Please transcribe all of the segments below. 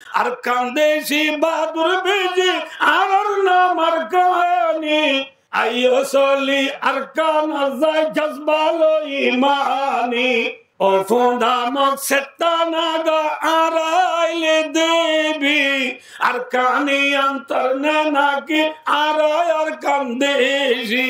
আর কান্দেছি বাদুর বেজে আর নাম আর কাহানি আইও সলি আর কানা যায় জজবালো ইমানি ও ফুন্দামক সেতানাগা আরাইলে দেবী আর কানি অন্তর নাকি আরাই আর কান্দেছি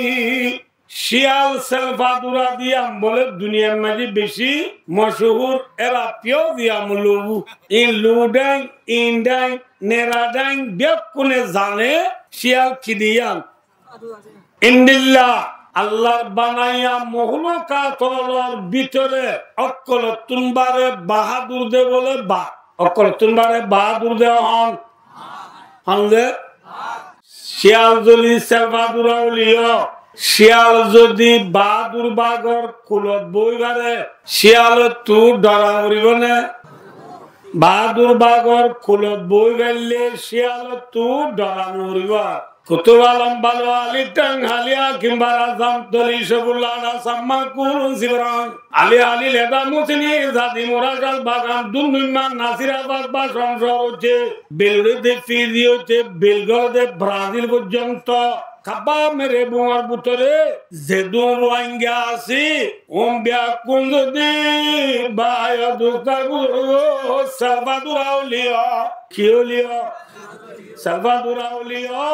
শিয়াল সেলফাদুরা দিয়াম বলে দুনিয়ার মাঝে বেশি মশহুর এরা পিও দিয়াম লবু ইন লুডাং ইন্ডাং নেরাডাং বেকুনে জানে শিয়াল কি দিয়াম ইন্দিল্লাহ আল্লাহর বানাইয়া মহলুকাতর ভিতরে অকল তুনবারে বাহাদুর দে বলে বা অকল তুনবারে বাহাদুর দে হন হনলে শিয়াল যদি সেলফাদুরা উলিও শিয়াল যদি বাহাদুর বাগর কুলত বই বারে শিয়াল তু ডরা উড়িব না বাহাদুর বাগর কুলত বই গেলে শিয়াল তু ডরা উড়িব কুতুব আলম বালো আলী টাং হালিয়া কিংবা রাজাম তলি সবুল্লাহ সাম্মা কুরুন সিবরান আলী আলী লেদা মুসিনি জাদি মোরাজাল বাগান দুনমিমান নাসিরাবাদ বা সংসার হচ্ছে বেলুড়ে ফিরি হচ্ছে বেলগড়ে ব্রাজিল পর্যন্ত খাবা মেরে বোমার ভিতরে যেদুন রোহিঙ্গা আছি ওম বিয়া কুঞ্জদি বায় দুস্তাগুলো সালভাদুর আউলিয়া কি হলিয়া সালভাদুর আউলিয়া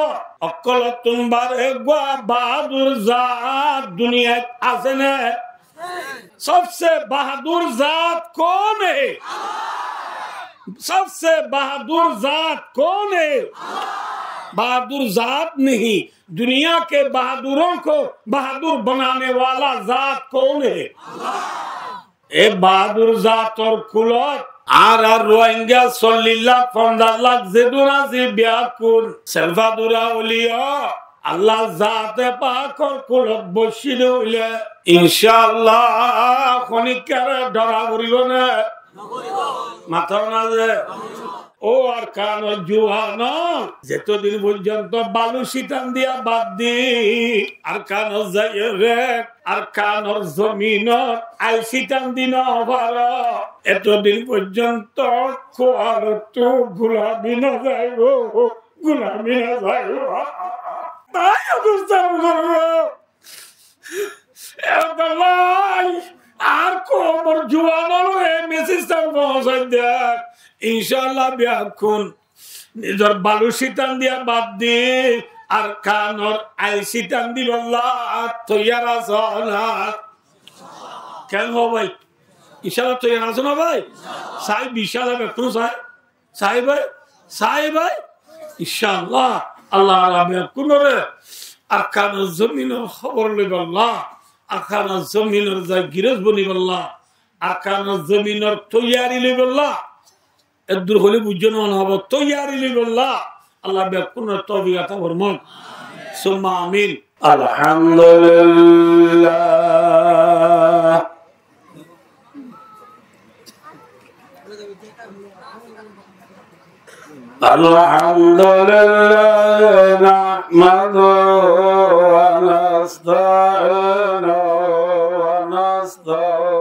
অকল তুমবার এগা বাহাদুর জাত দুনিয়া আছে না सबसे बहादुर जात कौन है सबसे बहादुर जात कौन है बहादुर जात नहीं दुनिया के बहादुरों को बहादुर बनाने वाला जात कौन है ए बहादुर जात और कुलत আর রোহিঙ্গা 40 লাখ 50 লাখ যেদুরা যে বিয়াকুর সেলভাদুরা ওলিয়া আল্লাহ জাতে পাকর কুলত বসিল হইলে ইনশাআল্লাহ খনিকার ডরা করিব না মাথা না যে ও আর কান জুহান যেতদিন পর্যন্ত বালু শীতান দিয়া বাদ দি আর কান যাই রে আর কানর জমিন আই শীতান দিন ভার এতদিন পর্যন্ত খোয়ার তো গুলামি না যাইব গুলামি না যাইব তাই অবস্থান করবো আর কোমর জুয়ানোর মেসেজটা পৌঁছাই দেখ ইনশাআল্লাহ বিয়াকুন নিজের বালু শীতান দিয়া বাদ দি আর কানর আই শীতান দিব তৈয়ার আছো না কেন হো ভাই ইনশাআল্লাহ তৈয়ার আছো না ভাই সাই বিশাল একটু সাই ভাই ইনশাআল্লাহ আল্লাহ বিয়াকুন রে আর কানর জমিনের খবর লইব আল্লাহ আর কানর জমিনের যা গিরজ বনিব আল্লাহ আর কানর জমিনের তৈয়ারি লইব আল্লাহ এদুর হলে বুঝজন হব তৈয়ারি লইব আল্লাহ আল্লাহ বিয়াকুন তৌফিক আতা ফরমান সুম্মা আমিন আলহামদুলিল্লাহ আলহামদুলিল্লাহ নাহমাদুহু ওয়া নাস্তাঈনুহু ওয়া নাস্তাগফিরুহু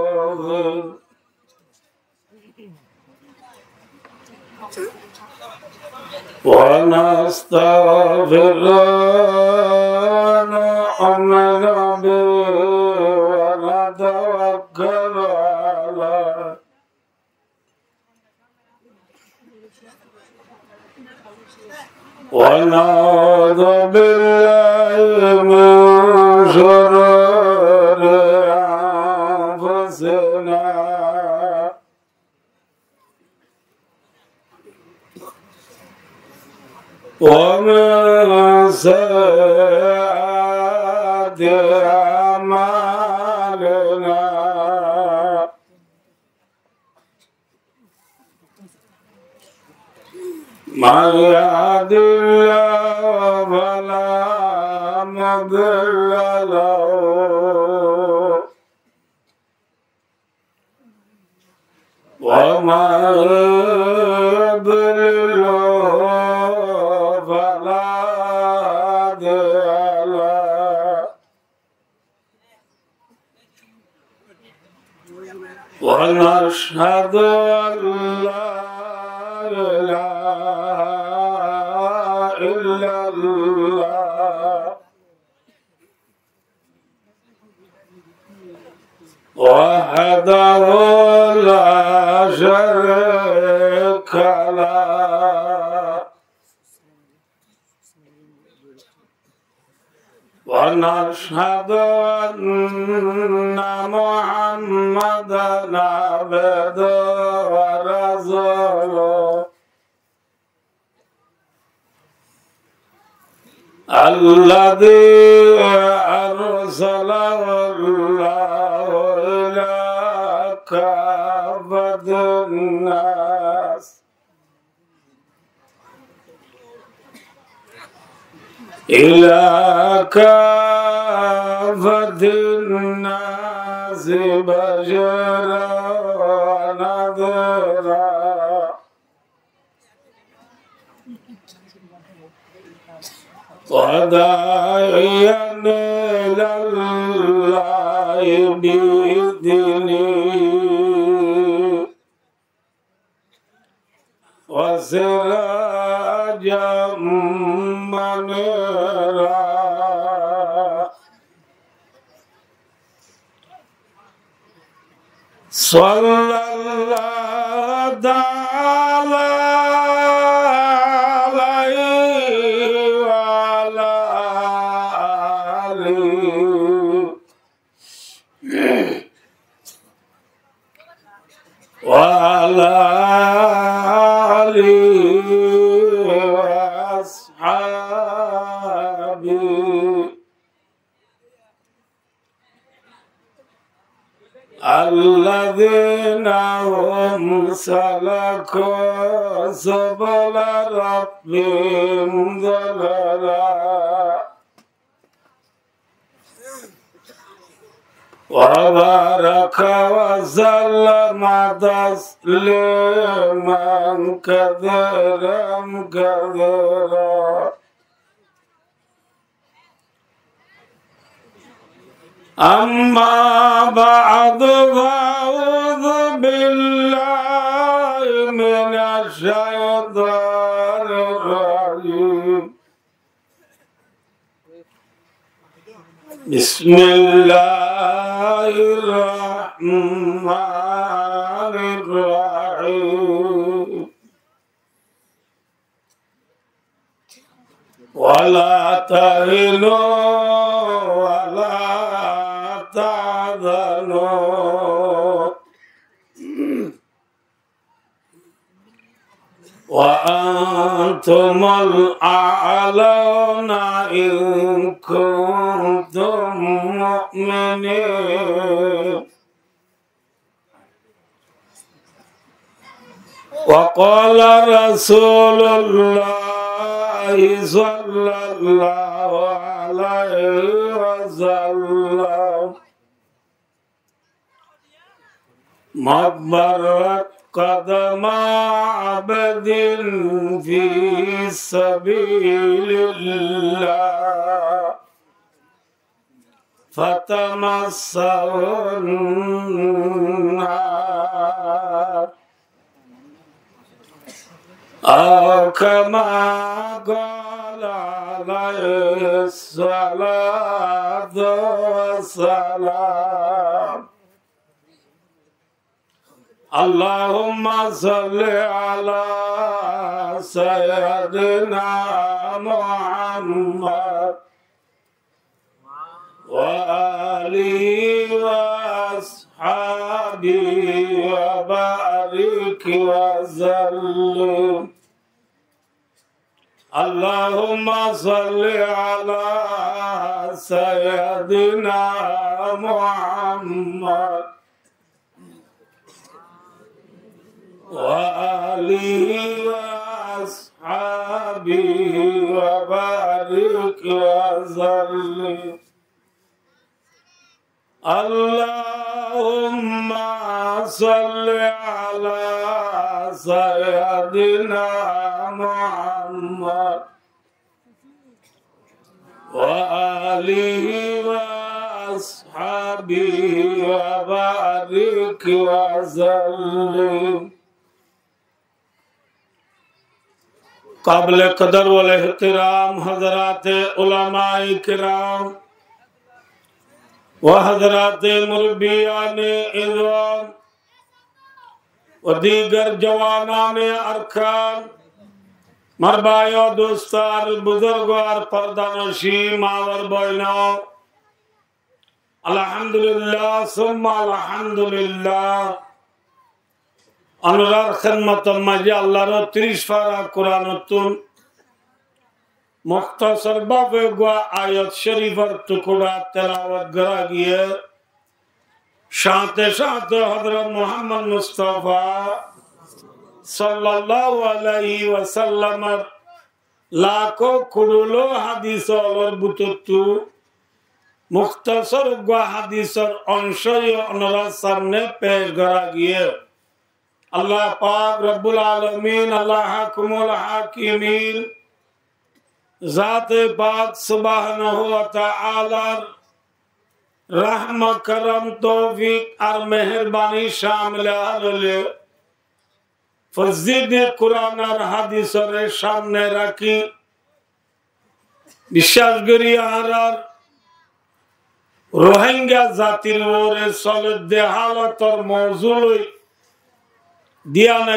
ওয়া নাস্তাগফিরুহু ওয়া নু'মিনু বিহি ওয়া নাতাওয়াক্কালু আলাইহি ونعوذ بالله من شرور أنفسنا ومن سيئات أعمالنا من يهد الله فلا مضل له ومن يضلل فلا هادي له ونشهد أن لا إله إلا الله وحده لا شريك له ونشهد أن محمدا عبده ورسوله الذي أرسله الله إلى كافة الناس إلى كافة الناس بشرا ونذيرا وداعيا إلى الله بإذنه وسراجا منيرا صلى الله تعالى عليه وعلى آله وعلى آله وأصحابه الذين هم سلكوا سبل ربهم ذللا وبارك وسلم تسليما كثيرا كثيرا أما بعد فأعوذ بالله من الشيطان الرجيم بسم الله الرحمن الرحيم ولا تهنوا ولا تحزنوا وأنتم الأعلون إن كنتم مؤمنين وقال رسول الله صلى الله عليه وسلم ما برت قدم عبد في سبيل الله فتمسه النار أو كما قال عليه الصلاة والسلام اللهم صل على سيدنا محمد وآله وأصحابه وبارك وسلم اللهم صل على سيدنا محمد وآله وأصحابه وبارك وسلم اللهم صل على سيدنا محمد وآله وأصحابه وبارك وسلم काबिल कदर वल एहतराम हजरात उलमाए किराम व हजरात मुरब्बियाने इज़्ज़ाम व दीगर जवानाने अरकान मरबायो दोस्तार बुजुर्गार पर्दानशी मावर बहनो अल्हम्दुलिल्लाह सुम्मा अल्हम्दुलिल्लाह अनुरार खिदमत मजे अल्लाहर 30 पारा कुरानुत्तुन मुख्तसर बाबे गुआ आयत शरीफर टुकड़ा तिलावत करा गया शांते शांते हज़रत मोहम्मद मुस्तफा सल्लल्लाहु अलैहि वसल्लम लाखों करोड़ों हदीसों और बुतुत्तु मुख्तसर गुआ हदीसर अंशय अनुरार सामने पेश करा गया अल्लाह पाक रब्बुल आलमीन अल्लाह हकुमुल हाकिमीन ज़ात पाक सुब्हानहु व तआला रहमत करम तौफीक और मेहरबानी शामिल हले फजीद कुरान और हादिसर सामने रखी विश्वास करी और रोहिंग्या जातिर ओरे सलद हालत और मौजूद दियान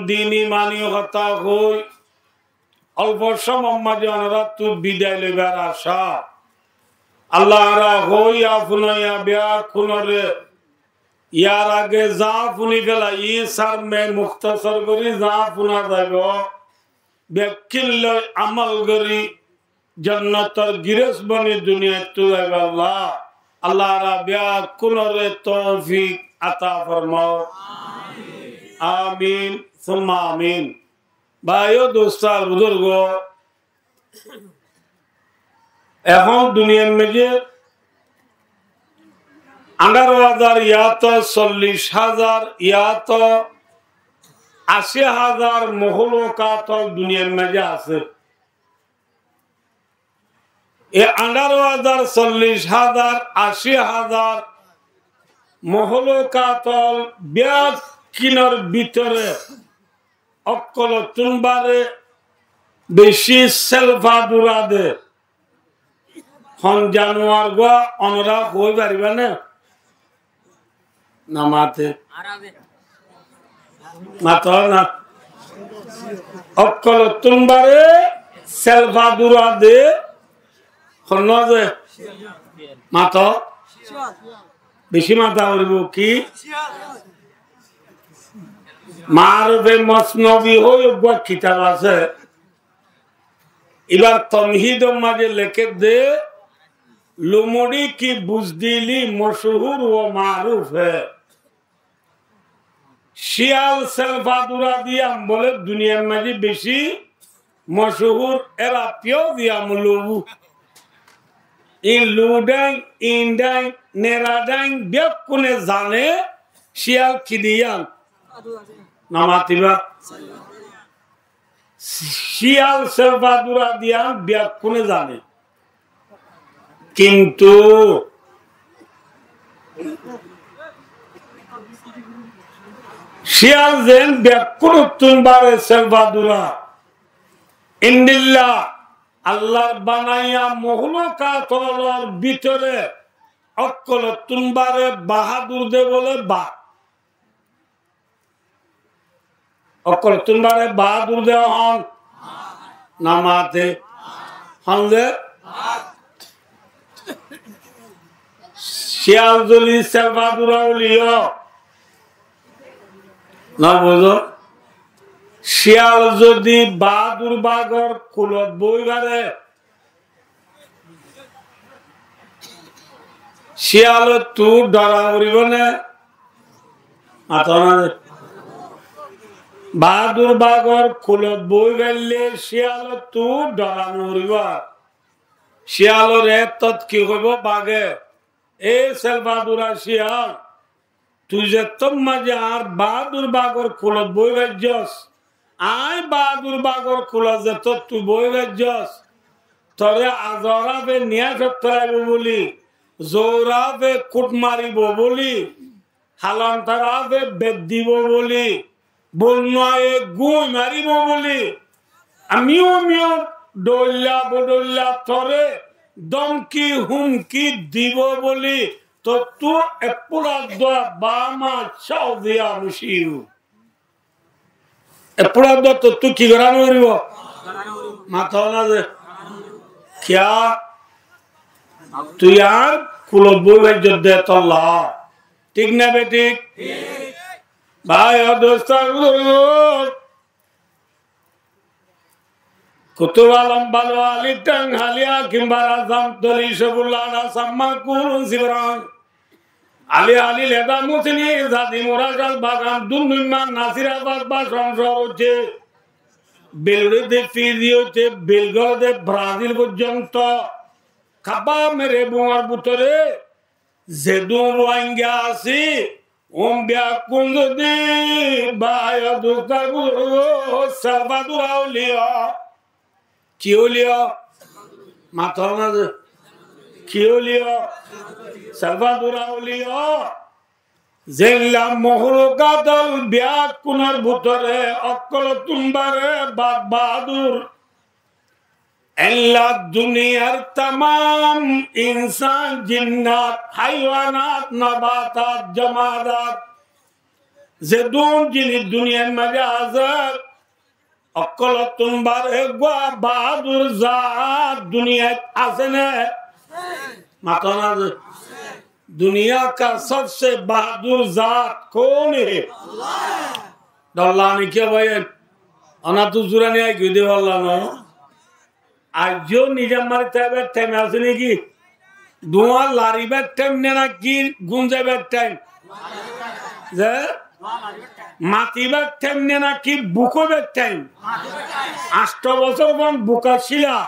दीनी मानी हता होई अल्प समय मजानरा तू बिदाय लेबार आशा अल्लाह रा होई आफुनया ब्या कुनरे यार आगे जाफुनी गला ये सर में मुख्तसर करी जाफुना जागो बेकिल अमल करी जन्नत और गिरस बनी दुनिया तू है अल्लाह अल्लाह रा ब्या कुनरे तौफीक अता फरमाओ आमीन सुम्मा आमीन भाइयों दोस्तों बुजुर्गों এখন दुनिया में जे 18,000 या तो 40,000 या तो 80,000 महलूकात दुनिया में जे आछे ये 18,000 40,000 80,000 महलूकात ब्याज किनर भीतरे अक्कल तुमबारे बेशी सेल्फा दुरा दे हम जानवर गो अनुराग हो पारिबा ना ना माते मातो ना अक्कल तुमबारे सेल्फा दुरा दे खन्ना दे मातो बेशी माता करिबो की मारवे मसनवी हो योग्य किताब आसे इबार तमहीद माजे लेके दे लुमड़ी की बुजदिली मशहूर व मारूफ है शियाल सेल्फा दुरा दिया बोले दुनिया में जी बेशी मशहूर एरा प्यो दिया मुलुबु इन लुडांग इंडांग नेराडांग बेकुने जाने शियाल किदिया नामातिबा शियाल सेल्फा दुरा दिया बेकुने जाने किंतु शियाल जेन बेकुन तुमबारे सेल्फा दुरा इंदिल्ला अल्लाह बनाया महलूकात और भीतरे अक्कल तुमबारे बहादुर दे बोले बा अक्कल तुमबारे बहादुर दे हन नामाते हन दे शियाल जली सेल्फा दुरा लियो ना बोलो শিয়াল যদি বাহাদুর বাগর কুলত বই বারে শিয়াল তু ডরা উড়িব না বাহাদুর বাগর কুলত বই গেলে শিয়াল তু ডরা উড়িব শিয়ালর এত কি হইব বাগে এ সেল বাহাদুরা শিয়াল তুই যে তোর মাঝে আর বাহাদুর বাগর কুলত বই গেছস आई बहादुर बागर खुला तो तू बोल गजस तोरे आजरा पे निया सत्तराबो बोली जोरा पे कुट मारिबो बोली हालांतरा पे बेद दिबो बोली बोलना ए गुई मारिबो बोली আমিও ডল্লা বডল্লা তরে দমকি হুমকি দিব বলি তো তু এপুরা দোয়া বামা চাও দিয়া মুশিউ এপুরা দোয়া তো তু কি করানো করিব মাথা না যে কিয়া তুই আর কুলত বই ভাই দে তল্লা ঠিক না বেঠিক ভাই দোস্ত কুতুব আলম বালো আলী টাং হালিয়া কিংবা রাজাম তলি সবুল্লাহ সাম্মা কুরুন সিবরান আলী লেদা মুসলি জাদি মোরাজাল বাগান দুনমান নাসিরাবাদ বা সংসার হচ্ছে বেলুড়ে ফিরি হচ্ছে বেলগড়ে ব্রাজিল পর্যন্ত খাবা মেরে বোমার ভিতরে যেদুন রোহিঙ্গা আছি ওম্বিয়া কুঞ্জ দি বায় দুকা সালভাদুর আউলিয়া কি হলিয়া মাথার না কি হলিয়া সালভাদুর আউলিয়া জেলা মহরকাদল ব্যাগ কুনার ভিতরে অকল তুম্বারে বাদ বাহাদুর এল্লা দুনিয়ার तमाम इंसान जिन्नात हायवानात नबातात जमादात जेदून जिनी दुनिया में आजाद अक्ल तुंबारे गुआ बहादुर जात दुनिया आसने माताना दुनिया का सबसे बहादुर जात कौन है अल्लाह ने क्या भाई अना तू जुरानी आई क्यों दे अल्लाह ना आजो निजाम मारते हैं टाइम ऐसे नहीं की धुआं लारी बैठ टाइम ने ना की गुंजे बैठ टाइम जे माती बैठ टाइम ने ना की बुको बैठ टाइम आष्टो बसर बन बुका शिला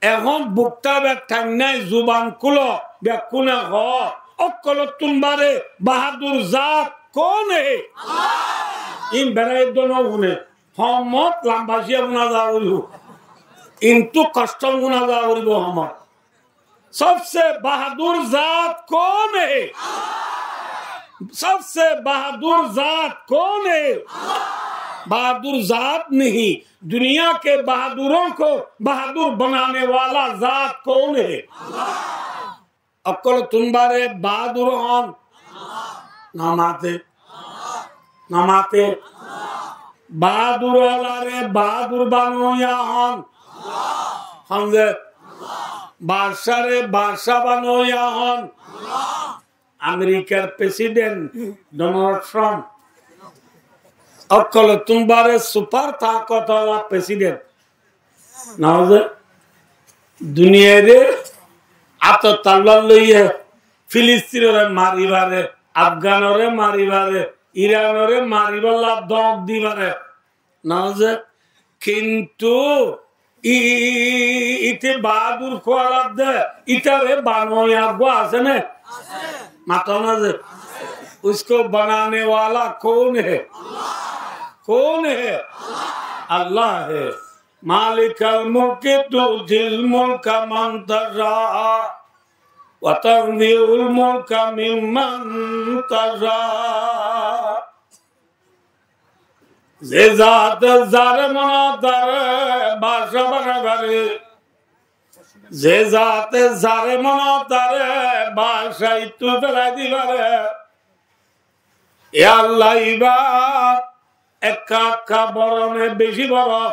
এখন বুকটা ব্যাখ্যান নাই জুবান কুলো ব্যাকুনে হ অকল তুমবারে বাহাদুর জাত কোন হে ইন বেড়াই দনো গুনে হমত লাম্বাসিয়া গুনা যাওরিব ইনটু কষ্টম গুনা যাওরিব হমত सबसे बहादुर जात कौन है सबसे बहादुर जात कौन है बहादुर जात नहीं दुनिया के बहादुरों को बहादुर बनाने वाला जात कौन है अक्ल तुम्हारे बहादुर हन नमाते बहादुर वाला रे बहादुर बानो या हन हमजे बादशाह रे बादशाह बानो या हन अमेरिकार प्रेसिडेंट डोनाल्ड ट्रम्प अक्ल तुम्हारे सुपर ताकत वाला प्रेसिडेंट नौजे दुनिया रे आतो तलवार लइए फिलिस्तीन रे मारी बारे अफगान रे मारी बारे ईरान रे मारी वाला दौड़ दी बारे नौजे किंतु इते बहादुर को अलग दे इतरे बानो या गुआसे ने मातो नौजे उसको बनाने वाला कौन है कौन है अल्लाह है मालिकल मुल्क तुजिल मुल्क मन तशा व तंज़िउल मुल्क मिम्मन तशा जे जात ज़ारे मुनादर बादशाह बनबरे जे जात ज़ारे मुनादर बादशाह तू बला दीवारे या अल्लाह इबा एका का बड़ा में बेशी बड़ा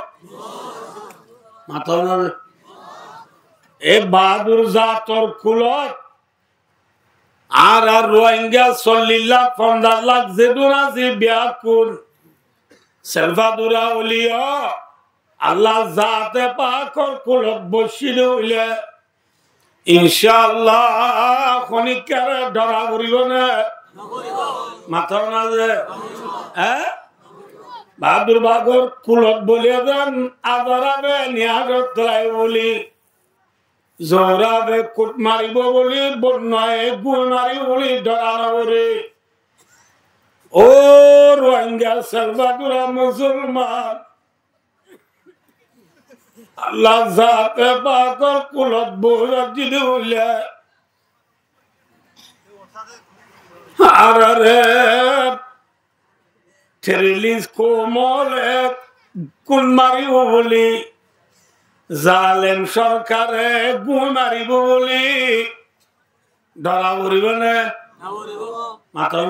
मतलब ए बहादुर जात और कुलत आर रोहिंग्या 40 लाख 15 लाख जेदुना से ब्याकुल सेल्वादुर औलिया अल्लाह जात पाक और कुलत बशिर होइले इंशाअल्लाह खनि करे डरा करिबो ना माथा ना जे बहादुर बागर कुलत बोले देन आदराबे नियारत लाई बोली जोराबे कुट मारिबो बोली बन्नाए गुण मारी बोली डराना बोली ओ रोहिंग्या सल्वादुर मुसलमान अल्लाह जाते बागर कुलत बोले जिदे बोले अरे Terilis komole কোন মারিব বলি জালেম সরকারে গুণ মারিব বলি ধরা পড়িব না মাথা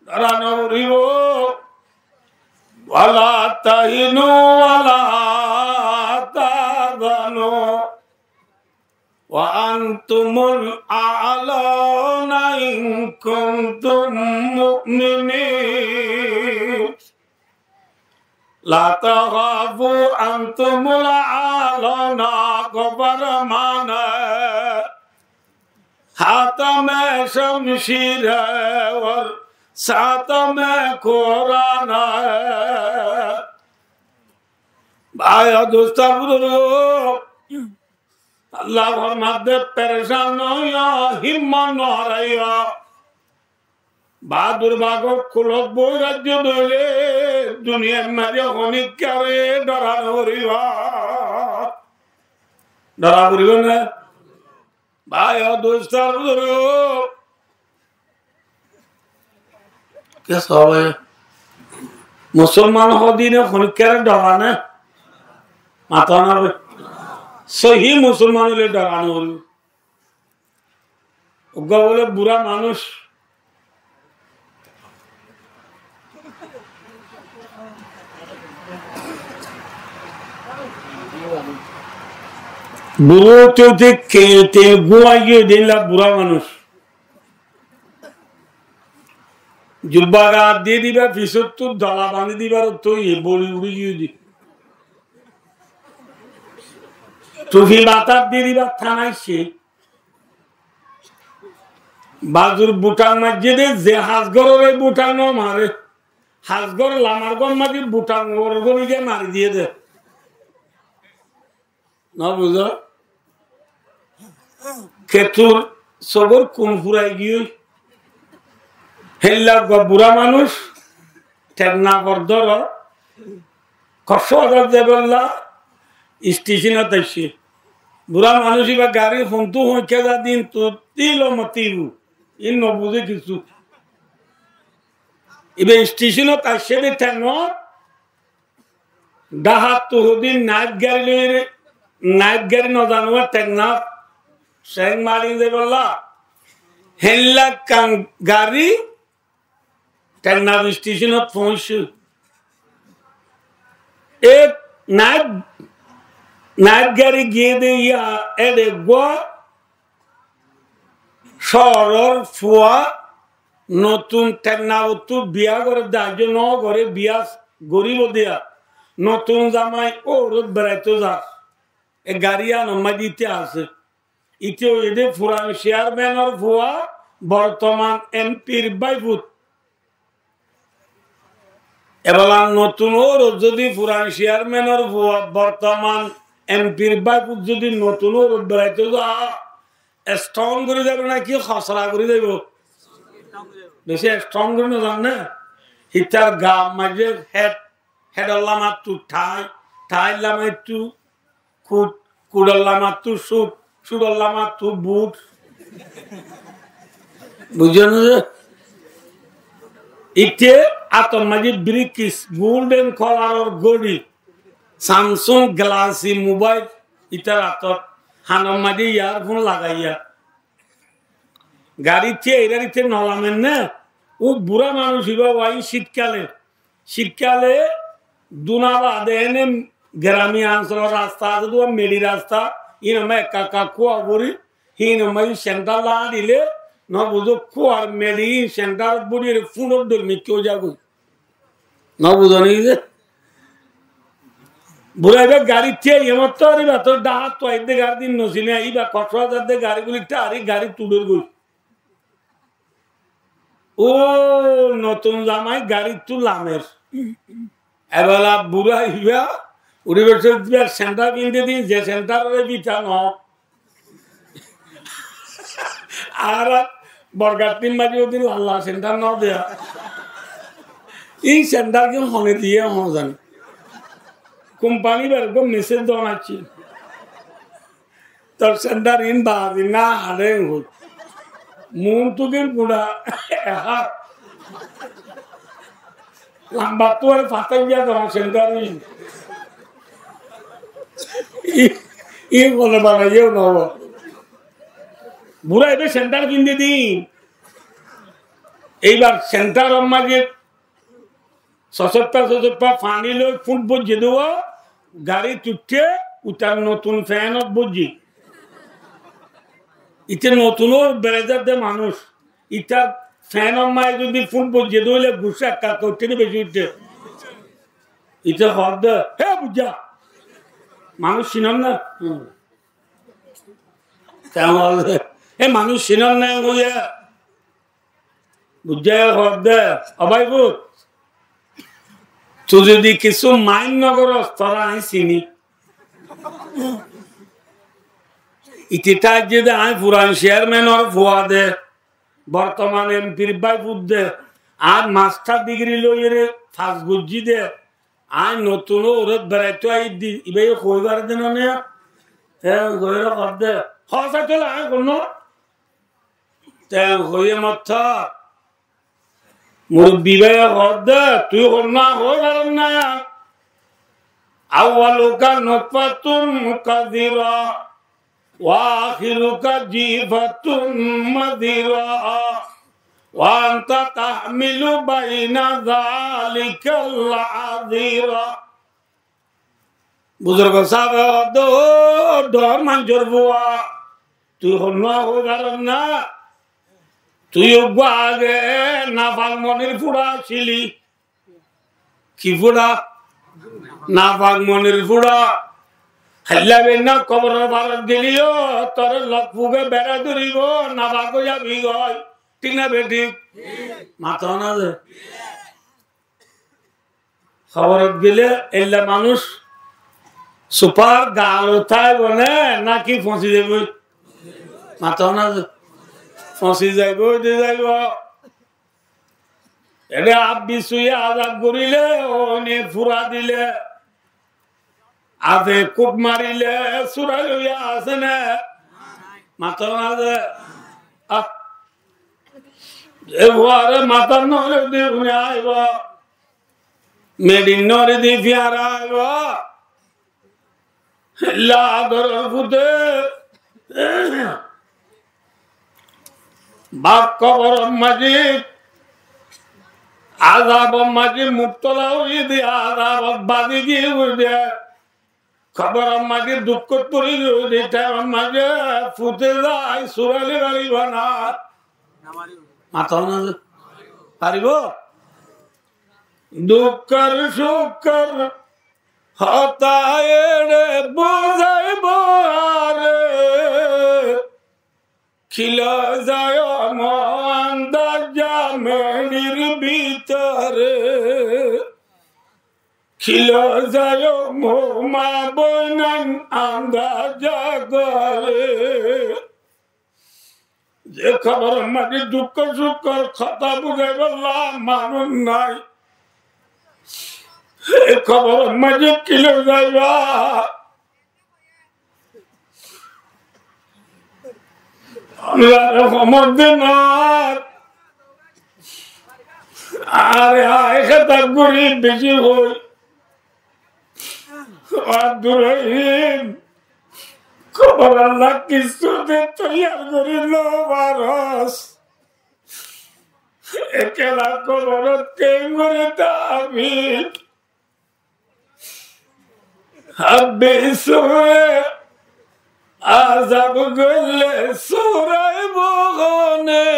ধরা নড়িব ওয়ালা তাহিনু ওয়ালা তাযানু ওয়া আনতুমুল আ'লাউনা ইন কুনতুম মুমিনিন লা তাখাফু আনতুমুল আ'লাউনা কবর মানা হাতামে শমশির ওর সাতমে কোরআন ভাই দোস্তাবুরু আল্লাহ ফরমাতে পেরেশান হইয়া হিম্মত হারাইয়া বাহাদুর বাগক কুলক বই রাজ্য দইলে দুনিয়ার মাঝে অনেককারে ডরা করিবা ডরা করিব না ভাই দোস্তাবুরু মুসলমান হদিনে খনিকার ডরা না মাথা না সহি মুসলমান হলে ডরানো হল বলে বুড়া মানুষ বুড়ো খেলতে ঘুমাইয়ে দিলা বুড়া মানুষ জুলবাগা দিয়ে দিবা পিছত তো দলা বাঁধি দিবার তো বড়ি উড়ি গিয়ে দি টুফি বাতার দিয়ে দিবা থানাইছে বাজুর বুটান মাঝে দে যে হাজগরের বুটান মারে হাজগর লামার গম মাঝে বুটান গড়ে মারি দিয়ে দে না বুঝ খেতুর সবর কোন ফুরাই গিয়ে হেল্লা বুড়া মানুষ ঠেকনা বর্ধর কষ্ট দেবল্লা স্টেশনত আসছে বুড়া মানুষ বা গাড়ি ফোনটু হইয়া দিন তো তিল মতিবু ই নবুঝে কিছু এবার স্টেশনত আসছে ঠেঙত ডাহাত তো হদিন নাইট গাড়ি নজানোয়া ঠেকনা সেং মারি দেবল্লা হেল্লা গাড়ি টেকনা স্টেশনত পৌঁছে এক নাইট গাড়ি গিয়ে দিয়া এডে শহরের ফুয়া নতুন টেকনা বিয়া করে দার্য ন করে বিয়া গরিব দিয়া নতুন জামাই ও রোদ বেড়াইতে যা এ গাড়ি আনমা দিতে আছে ইতেও এদের ফুরান চেয়ারম্যানের ফুয়া বর্তমান এমপির বাইপুত এবার নতুন ওর যদি পুরান চেয়ারম্যানের বর্তমান এমপির বাইপুত যদি নতুন ওর বেড়াইতে স্ট্রং করে যাবে নাকি খসড়া করে দেব বেশি স্ট্রং করে না জান না হিতার গা মাঝে হেডল্লা মাত্তু ঠাই লামাইতু কুড়ল্লা মাত্তু সুডল্লা মাত্তু বুট বুঝলেন ইতে আতর মাঝে ব্রিকিস গোল্ডেন কলার গড়ি স্যামসুং গ্লাসি মোবাইল ইটার আতর হানার মাঝে ইয়ারফোন লাগাইয়া গাড়িতে এরারিতে নলামেন না ও বুড়া মানুষ ওয়াই শীতকালে দুনাবা দেনে গ্রামীণ অঞ্চল রাস্তা আছে তো মেডি রাস্তা ইনমা একা কুয়া বড়ি হিনমা সেন্টার লাগা দিলে ন বুঝো কুয়ার মেডি সেন্টার বড়ির ফুনর দলমি কেউ যাবো ন বুঝো নি যে বুড়া এবার গাড়িতে এমন তো আরে তোর ডাহাত তো আইতে গাড়ি দিন নসিনে এইবার কঠোর যাতে গাড়িগুলিতে আরে গাড়ি তুলের গই ও নতুন জামাই গাড়ি তুলামের এবেলা বুড়া ইবা উড়ে বসে সেন্টার কিনতে দিন যে সেন্টারের বিটা ন আর বরগার তিন বাজে ওদিন আল্লাহ সেন্টার ন দেয়া এই সেন্টার কেউ হনে দিয়ে জানি কোম্পানি বেরকম মেসেজ দোনাচ্ছি তোর সেন্টার ইন বাদি না হারে হল মন তোকে পুরা lambak tuh ada fatanya orang sendiri. Ini boleh mana je nawa. Burai itu center kini di. Ibar center orang je. Sosok fani lo football jedua. Gari tutte utar notun fan of buji. Itu notunor berada de manus. Itu fan of my jadi football jedua le gusa kakak utte ni bejutte. Itu harda. Hey buja. মানুষ chinon না এ মানুষ chinon না বুঝা হরদে অবাইবুত তুই যদি কিছু mine নগর তোরা আমি চিনি ইতিটা যদি আমি পুরান চেয়ারম্যানের ফুয়া দে বর্তমান এমপির বাই ফুট দে আর মাস্টার ডিগ্রি লইরে ফার্স্ট গুজি দে আই নতুন ওরে বেড়াইতে আই দি ইবে কইবার দিন না তে গয়রা করদে হসা চলে আই কোন তে গয়ে মত মুরব্বি বে করদে তুই করনা হইবার না আউয়ালুকা নতফাতুন কাযিরা ওয়া আখিরুকা জিফাতুন মাদিরা وأنت تحمل بين ذلك العذيرة بزرگ صاحب دو منجر بوا تو هنوا ہو گرنا تو یوگاگے نافال منیر فوڑا چلی کی فوڑا نافال منیر فوڑا ہلا بینا قبر بارد گلیو تر لکفوگے بیرا دوری گو نافال کو جا بھی گئی ঠিক না বেটি মাথা না যে খবরত গেলে এলা মানুষ সুপার গাল উঠায় বনে নাকি ফসি যাইব মাথা না যে ফসি যাইব যাইব এটা আব্বি শুয়ে আজাদ করিলে ওনে ফুরা দিলে আধে কুট মারিলে সুরা লইয়া আছে না মাথা না যে এবারে মাতার নরে দিয়ে আইব মেডিন নরে দিয়ে ফিয়ার আইব লাগর ফুটে বাপ কবর মাঝি আজাব মাঝি মুক্তলা হয়ে দিয়ে আজাব বাদি গিয়ে উঠে খবর মাঝি দুঃখ পড়ি দিয়ে মাঝে ফুটে যায় সুরালি গাড়ি বানা মাথা না পারিব দুঃখর সুখর হতায় রে বোঝাইব রে খিল যায় আন্দাজা মেনির ভিতরে খিল যায় মা বইনান আন্দাজা করে যে খবর মাঝে দুঃখ সুখর কথা বুঝাই বললাম মানুষ নাই এ খবর মাঝে কিলো যাইবা আরে আয় খেতা গরিব বেশি হই আব্দুর খবর আল্লাহ কিছুতে তৈয়ার করিল বারস একেলা খবর কেঙ্গুরে দাবি হাব্বে সোয়ে আজাব গলে সুরাই বগনে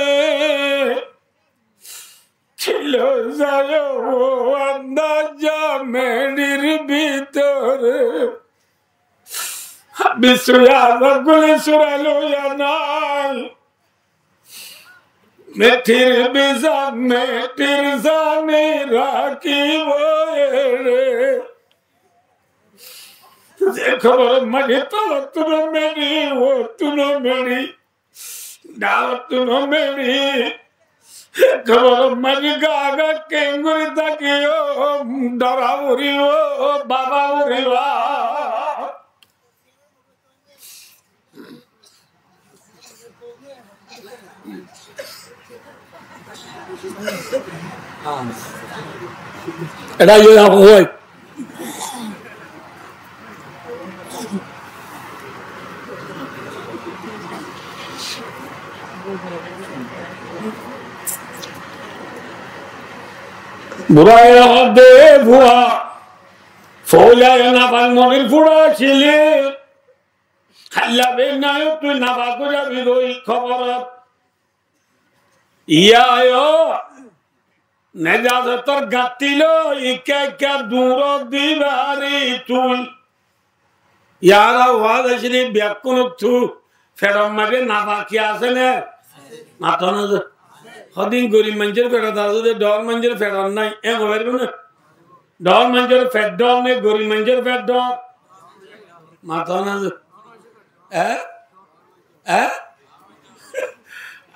ছিল যায় আন্দাজা মেডির ভিতরে বিশুয়া গুলি সুরালো নাই মেথির বিজান মেটির জানি রাখিব রে যে খবর মাঝে তলক তুনো মেরি ও তুনো মেরি ডাল তুনো মেরি খবর মাঝে গাগা কেঙ্গুরি তাকিও ডরা উড়িব বাবা উড়িবা এটাই হয় বুড়াই দে ভুয়া ফৌলায় না পান মনির ফুড়া ছিলে খাল্লাবে না তুই না বা করে বিরোই খবর ইয়া নেজাজতর গাতিল ইকে কে দূর দিবারি তুই ইয়ারা ওয়াজ আসলে ব্যাকুন তু ফেরম মাগে না বাকি আছে না মাথা না হদিন গরিব মানুষের ফেরত আছে ডর মানুষের ফেরত নাই এ বলবে না ডর মানুষের ফেট ডর নেই গরিব মানুষের ফেট ডর মাথা না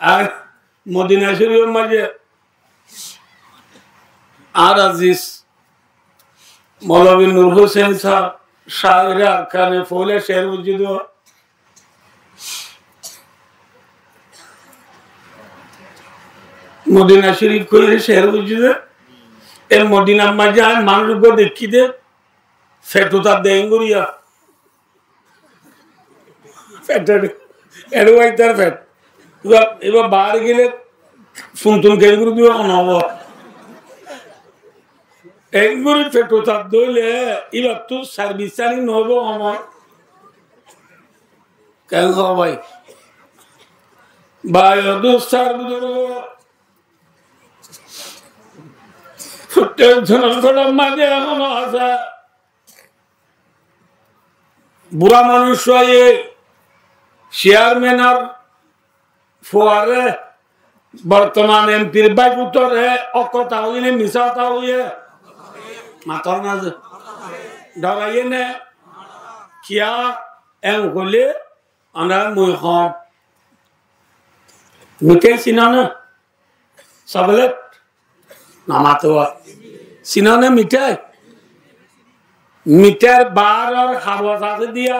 আর মদিনা শরীফের মাঝে আর আজিজ মৌলভী নূর হোসেন সাহেব শায়ের আরকানে ফৌলে শের উজ্জিদ মদিনা শরীফ করে শের উজ্জিদ এর মদিনার মাঝে আর মানুষ দেখি দে ফেটু তার দেন করিয়া ফেটের এরওয়াই তার ফেট এবার বাইরে গেলে শুনতুন কেন করে দিও অনব একগুলি ফেটো তার দইলে এবার তো সার্ভিস চালি নহব আমার কেন ভাই ভাই অদুস্তার মাঝে এখনো আছে বুড়া মানুষ চেয়ারম্যান আর ফোয়ারে বর্তমান এমপির বাইক উত্তরে অকতা হইলে মিশাতা হইয়ে মাতার না ডরাইয়ে নে কিয়া এম হলে আমরা মই হম মিঠাই চিনা না সবলে নামাতে চিনা না মিঠাই মিঠার বার আর হাবস আছে দিয়া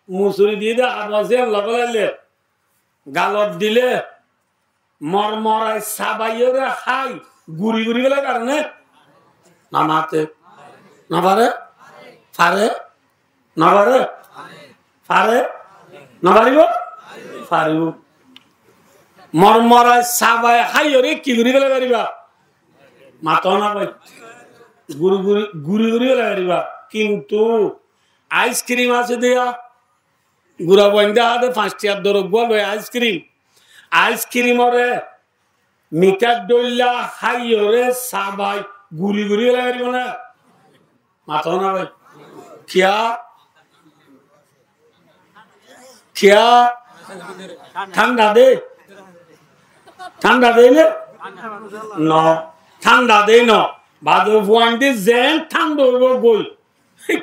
মুসুরি দিয়ে দে হাবসে লগাইলে গালত দিলে মরমরাই সাবাইরে হাই গুড়ি গুড়ি গেলে কারণে নামাতে না পারে পারে না পারে পারে না পারিব পারিব মরমরাই সাবাই হাইরে কি গুড়ি গেলে পারিবা মাত না পাই গুড়ি গুড়ি গুড়ি গুড়ি গেলে পারিবা কিন্তু আইসক্রিম আছে দিয়া গুড়া বন্ধা হাতে 5 টাকার দরক বলবে আইসক্রিমরে মিঠার দইলা হাইরে সাবাই গুড়ি গুড়ি গেলে পারিব না মাথা না ভাই কিয়া কিয়া ঠান্ডা দে ন ঠান্ডা দে ন বাদর ফুয়ান্টি যেন ঠান্ডা হইব গই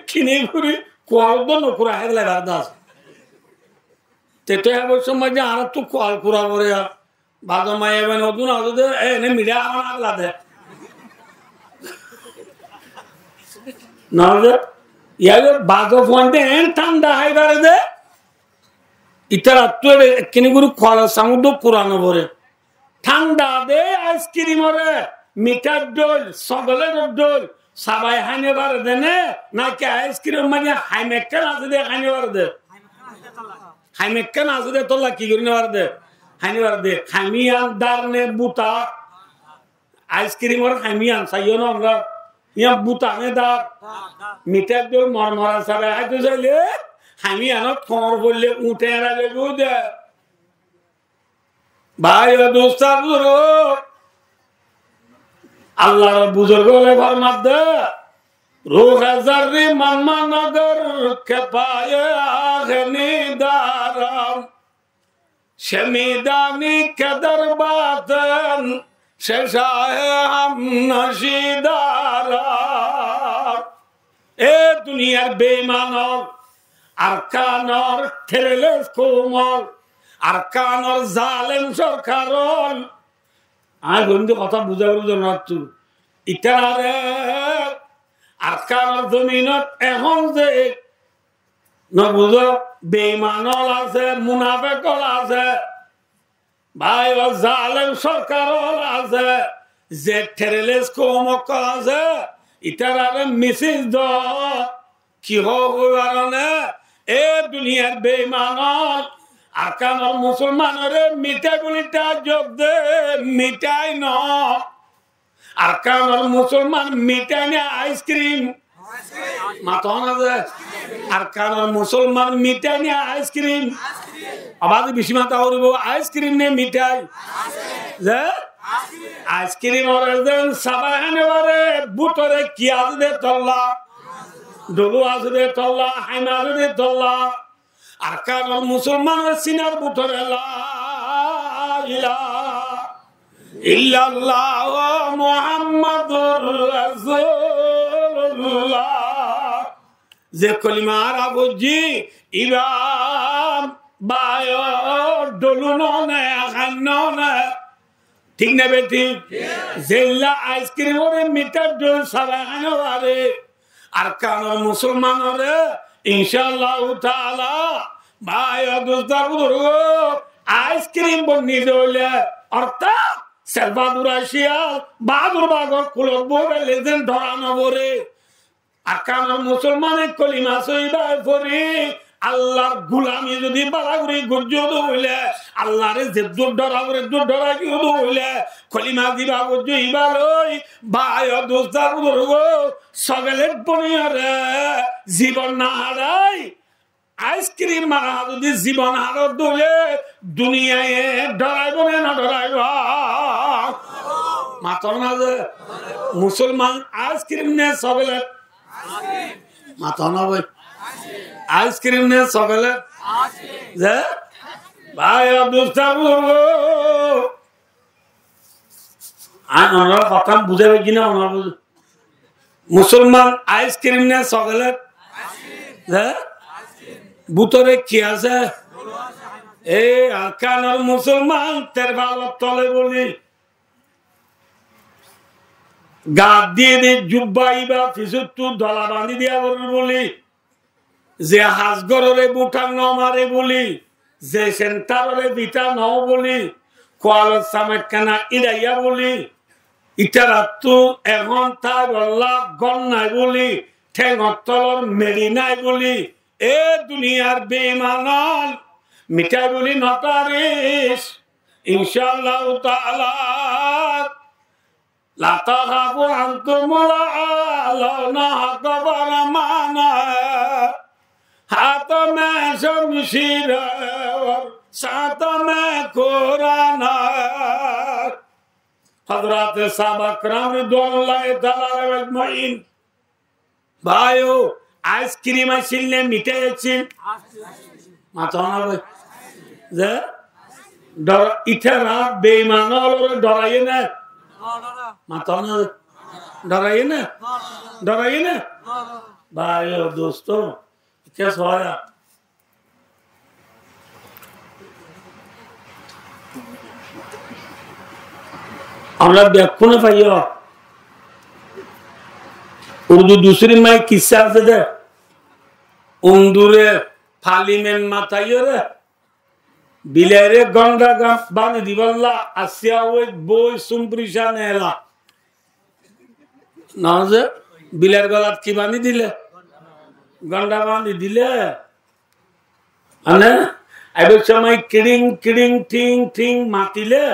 কিনে ঘুরি কোয়াল নকুরা হেগলে দাস তেতো হবার সময় যে আর তো কোয়াল কুড়া করে বাদর মাই এবার নতুন আসতে এনে মিডিয়া আমার আগলা দে নহলে ইয়ালে বাদর ফুয়ান্টি এন ঠান্ডা হাইবারে দে ইতার আত্মরে কিনে ঘুরি কোয়াল সমুদ্র পুরানো ভরে ঠান্ডা দে আইসক্রিমরে মিঠার দোল সগলের দোল সবাই হাইনে বার দে নাকি আইসক্রিম মানে হাইমেক্কান আছে দে হাইনে বার দে হাইমেক্কান আছে দে তোলা কি করি বার দে হাইনে বার দে হাইমিয়ান দারনে বুতা আইসক্রিমর হাইমিয়ান চাইও না আমরা ইয়া বুতা নে দার মিঠার দোল মরমরা সবাই হাইতে চাইলে হাইমিয়ানত খবর বললে উঠে রাখে দে ভাই দোস্তার আল্লাহর বুজুর্গ হলে ফরমাত দে রূহ জাররি মানমানগর খেপায়ে আখনি দারাম শমিদানি কদর বাতন শেষায়ে হাম নশিদারাম এ দুনিয়ার বেঈমানর আরকানর ঠেলেলেস কোমল আরকানর জালেম সরকারন আর বন্ধু কথা বুঝাবার জন্য ইটারে আরকানর জমিনত এখন যে নবুঝ বেঈমানল আছে মুনাফেকল আছে ভাই জালেম সরকারল আছে যে টেরেলেস como কাজে ইতারারে মেসেজ দ কি হওয়ারনে এ দুনিয়ার বেঈমানর আকানোর মুসলমানরে মিঠাই বলিটা যোগ দে মিঠাই ন আরকানোর মুসলমান মিঠাই না আইসক্রিম মাতনা যে আরকানোর মুসলমান মিঠাই না আইসক্রিম আবার বেশি মাথা হইব আইসক্রিম নে মিঠাই যে আইসক্রিম ওরেন সাবাহানে বারে বুটরে কি আজে তল্লা ডলু আজে তল্লা হাইনা আজে তল্লা আরকানোর মুসলমানের সিনার বুটরে লা ইলাহা ইল্লাল্লাহ মুহাম্মাদুর রাসূলুল্লাহ যে কলিমার আবুজি ইবাম বায়ো ডলুনো না খানো না ঠিক না বেটি জেলা আইসক্রিম ওরে মিটার ডল সাবানো আরে আর কানোর মুসলমানরে ইনশাআল্লাহ তাআলা বায়ো দুস্তাবুর আইসক্রিম বনি দলে অর্থাৎ সেলভাদুর রাশিয়া বাহাদুর বাগর কুলর বলে লেজেন্ড ধরানো বরে আকানোর মুসলমানের কলিমা সইবাই পরে আল্লাহর গুলামি যদি বালাগুড়ি গুর্জদ হইলে আল্লাহরে যে দূর ডরা করে দূর ডরা কি হইলে কলিমা দিবা গুর্জ ইবালই বায় দোস্তার গো সগলের বনিয়ারে জীবন না হারাই আইসক্রিম মারা যদি জীবন হারত দলে দুনিয়ায় ডরাইব না ডরাইব মাতর না যে মুসলমান আইসক্রিম নে সগলের মাতর না ভাই আইসক্রিম নে সগলের যে ভাই দোস্তার ওনার কথা বুঝাবে কিনা ওনার মুসলমান আইসক্রিম নে সগলের যে বুতরে কি আছে এই আকানোর মুসলমান তের ভালো তলে বলি গা দিয়ে দিয়ে জুব্বাইবা ফিসুত্তু দলা বাঁধি দিয়া বলি যে হাজগরে বুটা ন মারে বলি যে সেন্টারে বিটা ন বলি কোয়াল সামেকানা ইড়াইয়া বলি ইটারা তো এখন তার গল্লা গন নাই বলি ঠেঙর তলর মেরি নাই বলি এ দুনিয়ার বেঈমানন মিঠাই বলি নতারিস ইনশাআল্লাহ তাআলা লা তাখাফু আনতুম লাউনা হাকাবার মানা হাত মে শমশির সাত মে কোরআন হযরত সাহাবা کرام রাদিয়াল্লাহু তাআলা আজমাইন ভাইও আইসক্রিম আছিল নে মিঠাই আছিল মাথা না ভাই যে ডর ইঠারা বেঈমানর ডরাইয়ে না মাথা না ডরাইয়ে না ভাইও দোস্ত কে সোয়া আমরা ব্যাখ্যা পাইও उर्दू दूसरी में किस्सा से दे उन्दूरे फाली में मातायो रे बिलेरे गंडा गम बानी दिवल्ला आसिया वो बोय सुम्प्रिशा नेला नाज़े बिलेर गलात की बानी दिले गंडा बानी दिले अने ऐबे समय किडिंग किडिंग टिंग टिंग मातिले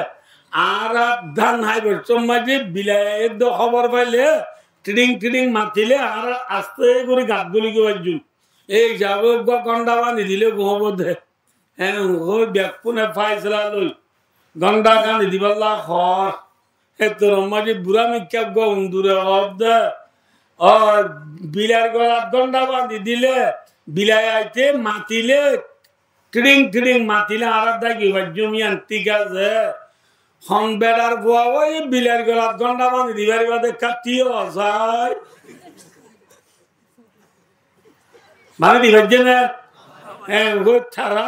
आरा धन हाई बच्चों जे बिलेर दो खबर पाइले টিডিং টিডিং মাতিলে আর আস্তে করে গাতগুলি কে বাজুন এই যাবে গন্ডা বাঁধি দিলে গোবধে হ্যাঁ ওই ব্যাকুনে ফাইসলা লই গন্ডা গাঁধি দিবাল্লা খর হে তোর মাঝে বুড়া মিক্কা গন্দুরে অর্ধে ও বিলার গলাত গন্ডা বাঁধি দিলে বিলাই আইতে মাতিলে টিডিং টিডিং মাতিলে আর দাগি বাজুম ঠিক আছে হন বেড়ার বুয়া ওই বিলের গলাত গন্ডা বাঁধি দিবার বাদে কাটিও যায় মানে দিবার জন্য হ্যাঁ গো ছাড়া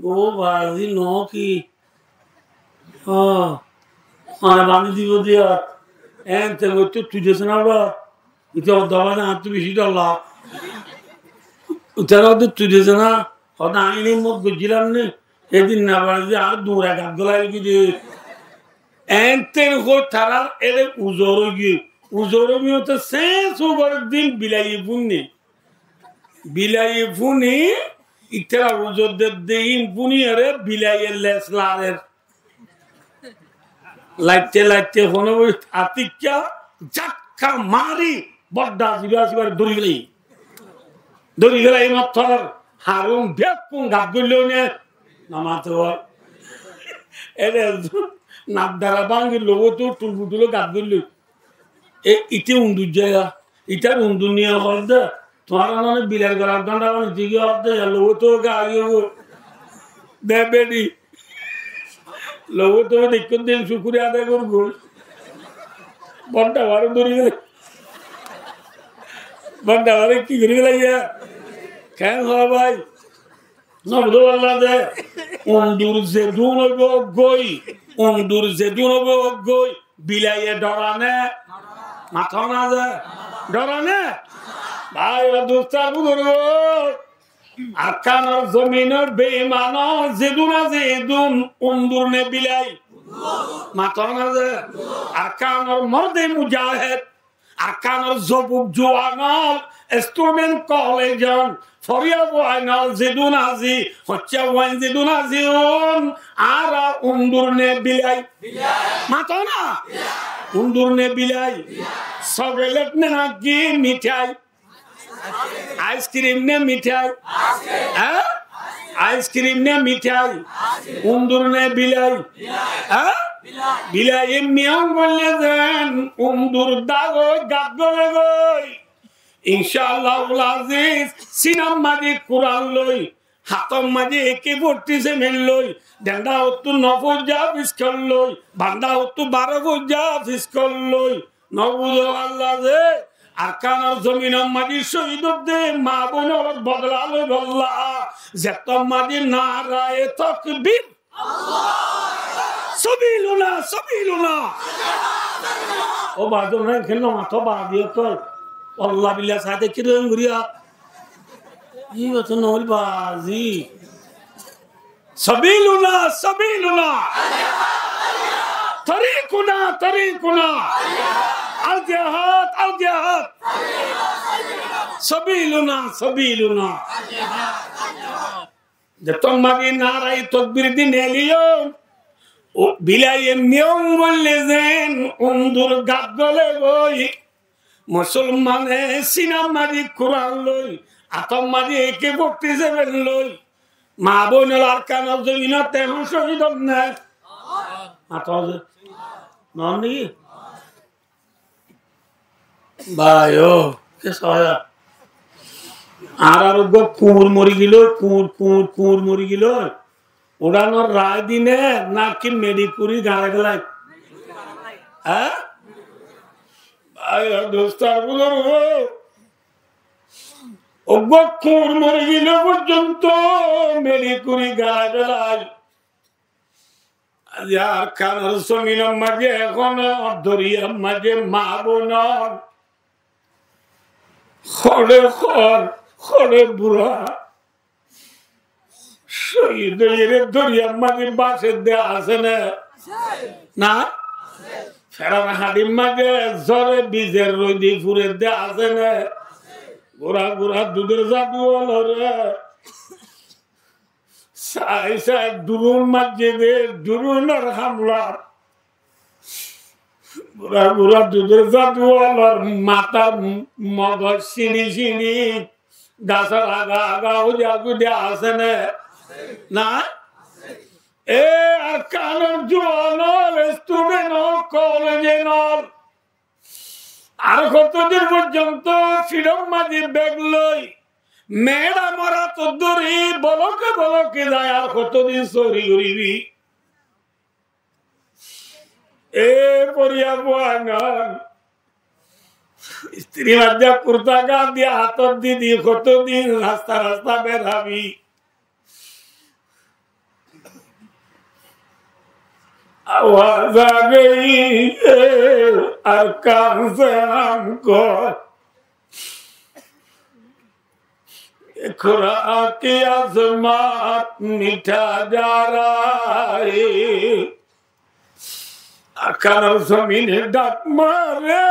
ও বাজি ন কি মানে বাঁধি দিব দিয়া হ্যাঁ তো তুই যেছে না বা এটা দবা না তুই বেশি ডলা তারা তুই যেছে না হয়তো আমি মত বুঝছিলাম না এদিন না বাড়ি আর দূরে গাছ গলায় কি enten ho tarar ele uzorogi to sen subar din bilayi bunni itera uzodde dein bunni ere bilayi leslarer laite hono atikya jakka mari bodda sibar dori gilai matar harun bekun gabulone namato ele nabdara bangi logoto tulbudulo gabulu ite undujaya ite undunia holda tomara none bilar galar ganda on jigi holda logoto ga ayo debedi logoto dekon den shukuri aday korgo bodda waru dori gilai bodda waru ki gori gilai ya kan ho bhai nabdo allah de undur zeduno goy bilaye dorane matona de dorane bhai dostar budurgo arkanor zaminor beimano zedun undur ne bilay matona de arkanor morde mujahid arkanor zobuk juanal instrument collegeon Foria wainal zedunazi hocche wain zedunazion ara undurne bilay matona undurne bilay sogelet ne nagi mithai ice cream ne mithai ice cream ne mithai undurne bilay bilay miyan golle den undur dago gaggole goy Inshallah ulaziz sinam maji Quran loi hatam maji eke borti se men loi danda ottu nofoja fiskal loi banda ottu barafoja fiskal loi nobudo Allah de arkanar zaminam maji shohidodde ma bonor badla loi balla zetam maji naraye takbir Allah sabiluna o badon ren khelno mato badiyo kol Allah billah saate kiran guriya ye bato nol bazi sabiluna tariquna al jihad sabiluna jatom magi narai takbir din eliyo o bilaye miyon lezen undur gaggole goy মুসলমানে সিনামারি কোরআন লই আতমারি একে ভক্তি সেবেন লই মা বোনের আরকান জমিন তেমন শহীদ না নন নাকি ভাই ও কে সহায় আর কুকুর মরি গেল কুকুর মরি গেল ওড়ানোর রায় দিনে নাকি মেডিকুরি গাড়া গেলাই হ্যাঁ dostar budurgo oggokkur mari gilo porjonto meri kuri galay yar kanar sominam maje ekhone doriyam maje ma bonor khore bura shohid yere doriyam maje base de asene na Ferran hadim mage zore bizer rodi fure de azene gura dudur zadwolore sai durun majede durunor hamlar gura dudur zadwolor mata mogo shini dasar aga uja asene na arkanor juanor student collegeor আর কতদিন পর্যন্ত ফিরম মাঝে bag লই মেয়েরা মরা তো দূরে বলকে যায় আর কতদিন সরি করিবি এ পরিয়া বাঙাল স্ত্রী মাঝে কুর্তা গা দিয়ে হাতত দিদি কতদিন রাস্তা বেরাবি आवाज आ गई अरकान से हमको खुरा की आज़मात मिठा जा रहा है আকার জমিনে ডাক মারে,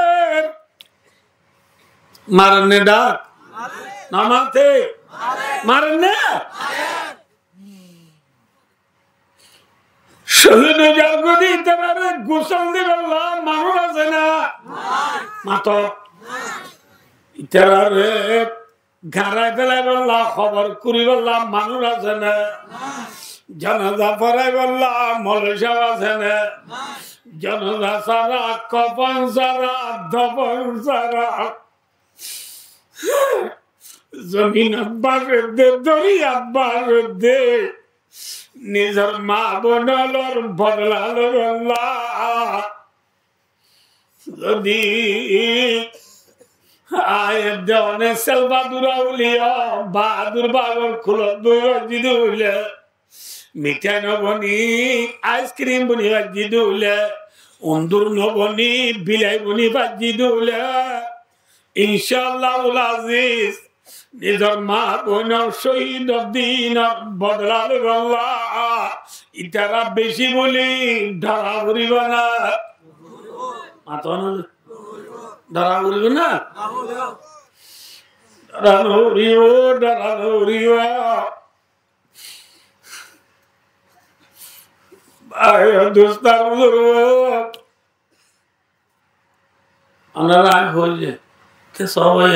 মারনে ডাক নামাতে মারনে শহীদ জাগদি তারে গোসল দিবেলা মানুষ আছে না মাত ইতারে গাড়াই ফেলাই বললা খবর করি বললা মানুষ আছে না জানাজা পড়াই বললা মলসা আছে না জানাজা সারা কপন সারা দপন সারা জমিন আব্বার দে দরি আব্বার দে নিজের মা বোনালোর বদলালো আল্লাহ যদি আয় দেওয়ানে সেলবাদুর আউলিয়া বাহাদুর বাগর খুলো দুই দিলে মিঠাই নবনি আইসক্রিম বনি বাজি দিলে অন্দুর নবনি বিলাই বনি বাজি দিলে ইনশাআল্লাহ আজিজ নিজের মা বোন শহীদ দিন বদলালো আল্লাহ ইতারা বেশি বলি ধারা করিব না মাথা ধারা করিব না দোস্তার আমরা হয়ে সবাই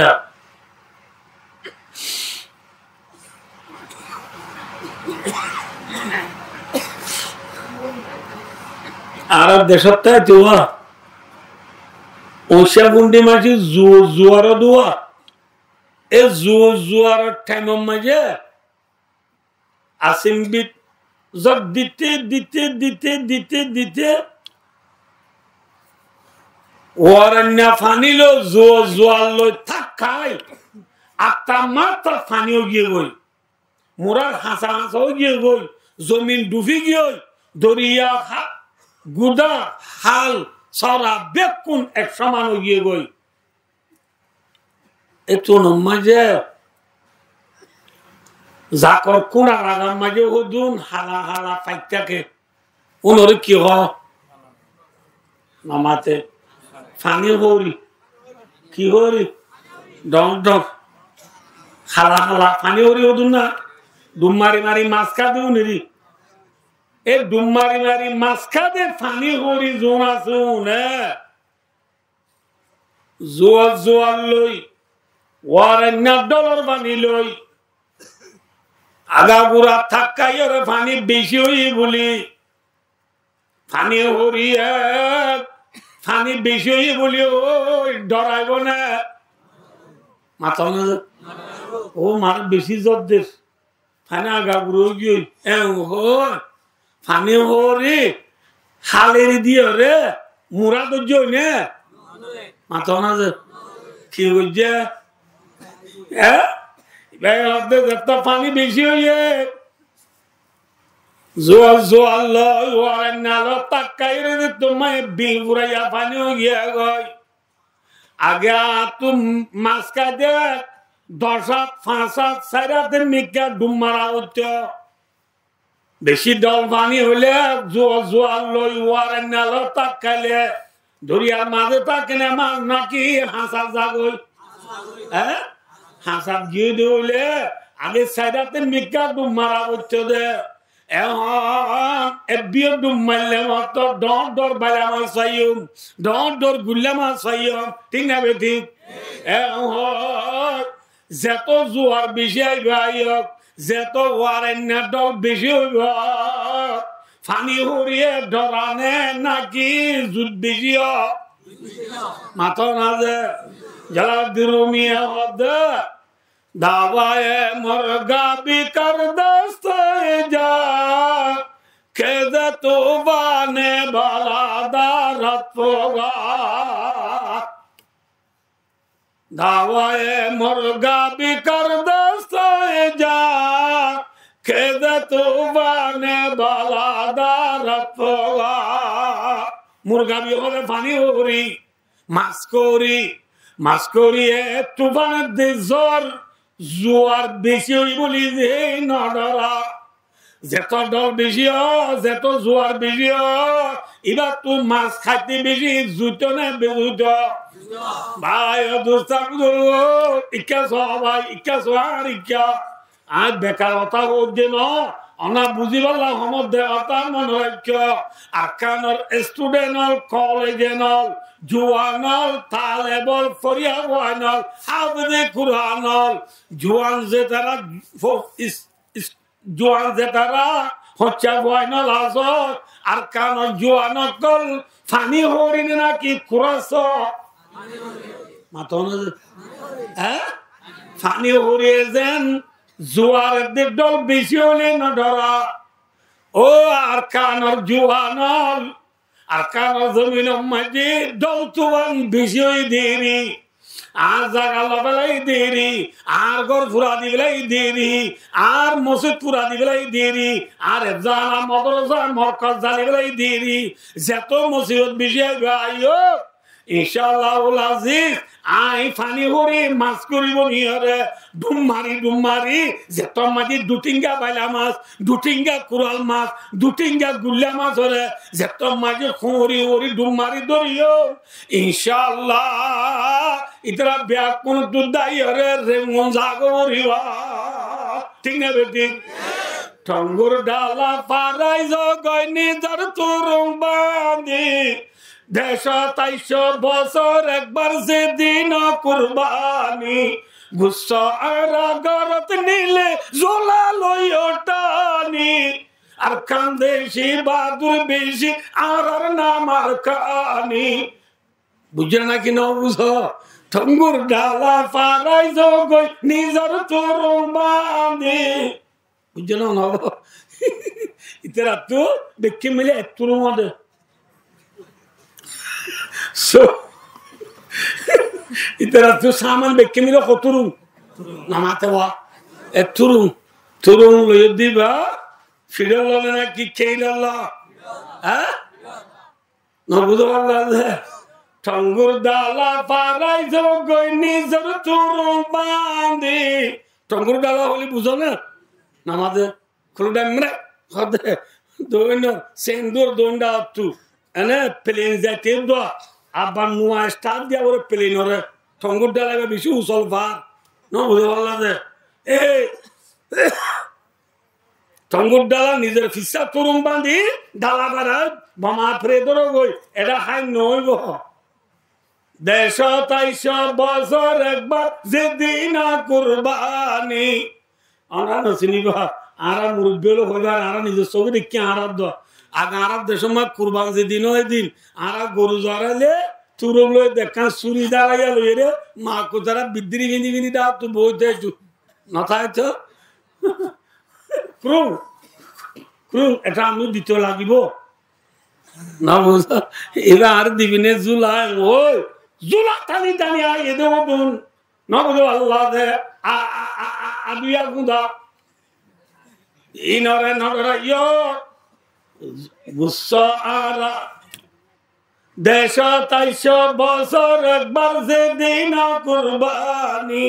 আরব দেশত দোয়া ওষা গুন্ডি মাঝে জোয়ার দোয়া এ জোয়ার টাইম মাঝে আসিম বিট জব দিতে দিতে দিতে দিতে দিতে ওয়ারান্না ফানিলো জোয়ার লই থাক খাই আত্মা মাত্র ফানিও গিয়ে গই মোরার হাসা হাসাও গিয়ে গই জমিন ডুবি গিয়ে দরিয়া গুদা হাল সারা বেকুন এক সমান গিয়ে গই একটু মাঝে জাকর কুড়া রাগার মাঝে হুদুন হালা হালা ফাইটাকে উনরে কি হ নামাতে ফানি হরি কি হরি ডং ডং হালা হালা ফানি হরি হুদুন না ডুম মারি মারি মাছ খাদে উনি এ ডুম মারি মারি মাছ খাদে ফানি হরি জোন আসুন জোয়ার জোয়ার লই ওয়ারেন্না ডলার বানি লই আগা গুড়া থাকাই ফানি বেশি হই বলি ফানি হরি ফানি বেশি হই বলি ওই ডরাইব না মাথা ও মার বেশি জব দেশ ফানি আগা গুড়ো গিয়ে ফানি হরি হালের দিয়ে রে মুরা তো জয় নে মাথা না যে কি বুঝছে পানি বেশি হইয়ে জোয়ার জোয়ার লো তাকাই রে তোমায় বিল বুড়াইয়া পানি গিয়া গই আগে তুম মাছ কাটে 10 হাত 5 হাত 4 হাতের মিকা ডুম মারা হতো বেশি দল পানি হলে জোয়ার জোয়ার লই ওয়ারেন নালো তাকাইলে দরিয়ার মাঝে তাকিনে মাছ নাকি হাসা জাগই হাসাব গিয়ে দিলে আগে সাইডাতে মিকা ডুম মারা হচ্ছে দে বিয়ে ডুম মারলে মতো ডর ডর বাইরে আমার সাইম ডর ডর গুল্লা মার সাইম ঠিক না বেঠি যেত জোয়ার বেশি আইব যেত ওয়ারেন্য ডর বেশি হইব ফানি হরিয়ে ডরানে নাকি জুট বেশি মাথা না যে যারা দিরুমিয়া হদে দাওয়ায়ে মুরগা বিকর দস্তে যা কেদে তো বানে বালা দারত পোগা দাওয়ায়ে মুরগা বিকর দস্তে যা কেদে তো বানে বালা দারত পোগা মুরগা বি হলে পানি হরি মাছ করিয়ে তুফানের দে জ্বর জোয়ার বেশি হই বলি যে নডরা যেত ডল বেশি যেত জোয়ার বেশি এবার তুই মাছ খাইতে বেশি জুত না বেজুত ভাই দোস্তার ইচ্ছা ভাই ইচ্ছা আর ইচ্ছা আর বেকারতা দিন অনা বুঝি পারলাম আমার দেহতা মনে রাখ আকানোর স্টুডেন্টল কলেজেনল জুয়ানল তালেবল ফরিয়া ওয়ানল হাফেজে কুরআনল জুয়ান যে তারা জুয়ান যে তারা হচ্ছে ওয়ানল আজর আর কানোর জুয়ানকল ফানি হরিণ নাকি কুরাস মাতন হ্যাঁ ফানি হরিয়ে যেন জুয়ারের দল বেশি হলে না ধরা ও আর কানোর জুয়ানল আর কানোর জমিন মাঝে দল তুয়ান বেশি হয়ে দেরি আর জাগা লবেলাই দেরি আর ঘর ফুরা দিবেলাই দেরি আর মসজিদ ফুরা দিবেলাই দেরি আর জানা মদরসা মরকজ জানিবেলাই দেরি যত মুসিবত বেশি আইও ইনশাআল্লাহ আজিজ আই ফানি হরি মাছ করিব নিহরে ডুম মারি যেত মাঝে দুটিঙ্গা বাইলা মাছ দুটিঙ্গা কুরাল মাছ দুটিঙ্গা গুল্লা মাছ হরে যেত মাঝে খুঁড়ি হরি ডুম মারি ধরিও ইনশাআল্লাহ ইতরা ব্যাগ কোন দুদাই হরে রে মন জাগরিবা ঠিক না বেটি ঠঙ্গুর ডালা পারাই জগনি যার তুরুং বাঁধি 223 বছর একবার যেদিন কুরবানি গুচ্ছা আর গরত নিলে জোলা লইও টানি আর কান্দে সে বাদুর বেশি আর নাম আর কানি বুঝে নাকি না বুঝ ঠঙ্গুর ডালা পারাই জগই নিজের তরুণ বাঁধি বুঝে না ইতারা তো দেখে মিলে একটুর মধ্যে So, itera tu saman bekke milo koturun namate wa turun lo yediba fidalla na ki keilalla ha no budo Allah tangur dala parai jogoi nijor turun bandi tangur dala holi buzo na namade khuluda mre khode doino sendur donda tu ana plane jate do আবার নোয়া star দিয়া ওরে plane ওরে ঠঙ্গুর ডালাবে বেশি উসল ভার না বুঝে পারলাম যে এই ঠঙ্গুর ডালা নিজের ফিসা তরুণ বান্ধি ডালা বাড়ায় বোমা ফেরে ধরো গই এটা হাই নইব 223 বছর একবার যেদিন কুরবানি আমরা নসিনিবা আর মুরব্বী লোক হইবার আর নিজের চোখে দেখি আরাধ্য আগ আরব দেশের মা কুরবান যেদিন ওই দিন আর গরু জড়াইলে তুরম লই দেখা চুরি দাঁড়াইয়া লই রে মা কোথারা বিদ্রি বিনি দা তো বহুত নথায় তো ক্রুম এটা আমি দিতে লাগিব না বুঝা এবার আর দিবিনে জুলাই ওই জুলা টানি আয় এদের মতন না বুঝো আল্লাহ দে আবিয়া গুদা ইনরে নরে ইয় গুচ্ছা আর 223 বছর একবার যেদিন কুরবানি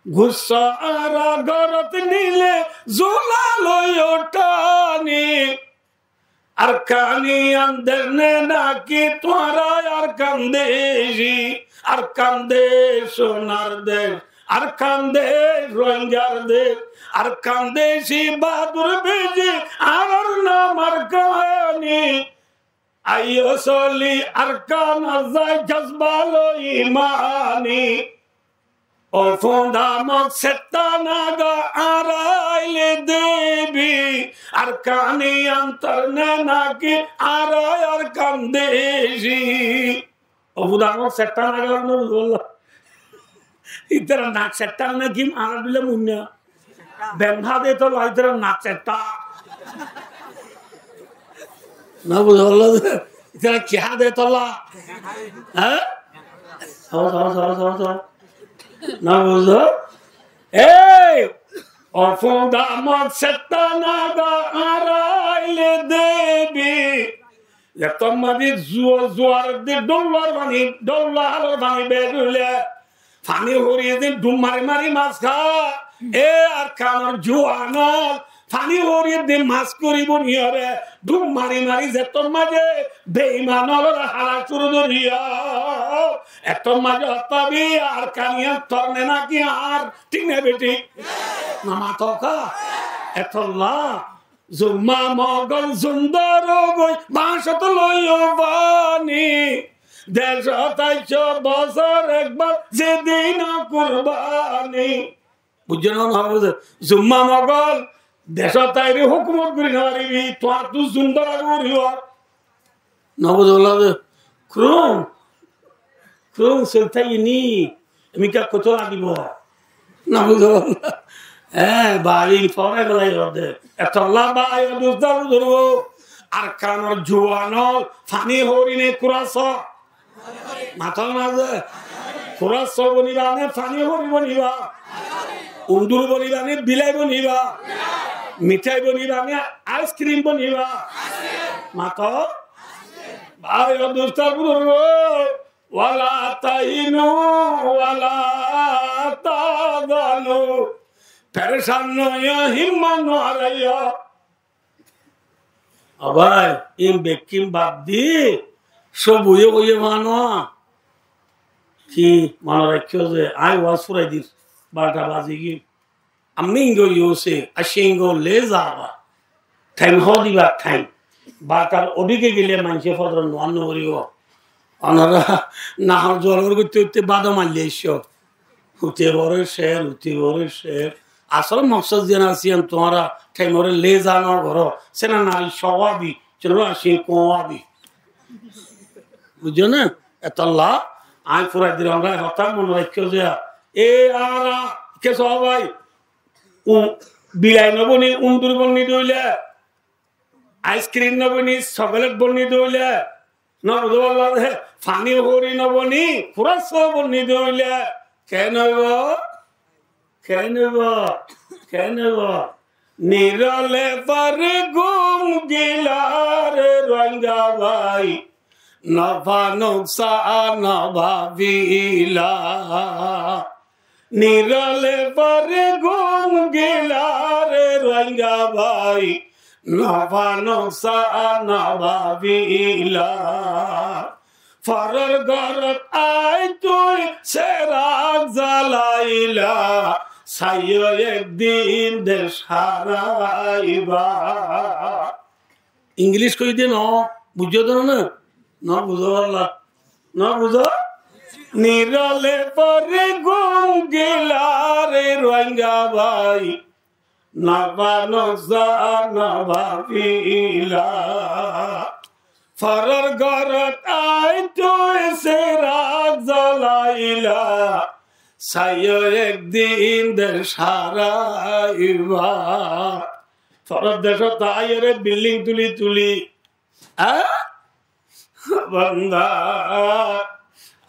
গুচ্ছা আর গরত নিলে জোলা লইও টানি আর কানি আন্দর নে নাকি তোরা আর কান্দেশি আর কান্দে সোনার দেশ আর কান্দে রোহিঙ্গার দেশ আর কান্দেশি বাদুর বেজে আর নাম আর কাহানি আইও সলি আর কানা যায় জজবালো ইমানি ও ফোন্দামক সেতানাগা আরাইলে দেবী আর কানি অন্তর নে নাকি আরাই আর কান্দেশি ও ফোন্দামক সেতানাগা বলল ইতরা নাক সেটা নাকি মারা দিলে মুন্না বেঙ্গা দে তো ইতরা নাক সেটা না বুঝলো ইতরা क्या दे तो ला হ্যাঁ না বুঝো এই অফুদামত সেতানাগা আরাইলে দেবী এতমাদি জোয়ার দে ডলার বানি বেরুলে ফানি হরিয়ে দিন ডুম মারি মাছ খা এ আর কানোর জুয়ানল ফানি হরিয়ে দে মাছ করিব নিয়রে ধুম মারি মারি যেতর মাঝে বেঈমান হলরা হারা শুরু ধরিয়া এত মাঝে হতাবি আর কানিয়া তরনে নাকি আর ঠিক না বেটি মামা তকা এত লা জুম্মা মগল সুন্দর গই বাঁশত লইও বানি 123 বছর একবার যেদিন কুরবানি বুঝছেন না জুম্মা মগল দেশ তাইরে হুকুমত করি নারিবি তোমার তু সুন্দর করিব নবজলা ক্রম ক্রম সেলতাইনি আমি কা কত লাগিব নবজলা হ্যাঁ বাড়ি পরে গলাই হদে এত লাবাই দুস্তার ধরব আর কানর জুয়ানল ফানি হরিনে কুরাস মাথা না যে কুরাস বনিবা নে ফানি হরি বনিবা উন্দুর বনিবা নে বিলাই বনিবা মিঠাই বনিবা নে আইসক্রিম বনিবা মাথা ভাই দুস্তার ধরব ওয়ালা তাইনু ওয়ালা তাদালু পেরেশান নয় হিম্মত নহারাইয়া আবার এই বেকিম বাদ দিয়ে সব হয়ে হয়ে মানো কি মনে রাখিও যে আই ওয়াজ ফুরাই দিস 12টা বাজে গিয়ে আমি ইঙ্গো ইউসে আসে ইঙ্গো লে যাবা টাইম দিবা টাইম 12টার ওদিকে গেলে মানুষে ফদর নোয়ান্ন করিব অনারা নাহর জলর করতে করতে বাদা মারলে এসো হুতে বড় শের হুতে বড় শের আসলে মকসদ যেন আসিয়ান তোমারা টাইমরে লে জানো ঘর সেনা নারী স্বভাবই চলো আসি কোয়াবি বুঝছো না এতল্লা আই ফুরাই দিল আমরা হঠাৎ মনে রাখিও যে এ আরা কে সবাই বিলাই নবনি উন্দুর বন্নি দইলে আইসক্রিম নবনি চকলেট বন্নি দইলে নবদল্লা ফানি হরি নবনি পুরা সব বন্নি দইলে কেন কেন নিরলে পারে গুম গিলার রঙ্গা ভাই নভা নকশা নভাবিলা নিরলে পারে গুম গিলার রঙ্গা ভাই নভা নকশা নভাবিলা ফরর গরত আই তুই সেরাগ জ্বালাইলা সাইয় একদিন দেশ হারাইবা ইংলিশ কই দিয়ে বুঝো তো না বুঝো আল্লাহ না বুঝো নিরলে পরে গুম গেলারে রঙ্গা ভাই নবা নজা নভাবিলা ফরর গরত আই তুই সেরাগ জ্বালাইলা সাইয় একদিন দেশ হারাইবা ফরর দেশ তাইরে বিল্ডিং তুলি তুলি বন্দা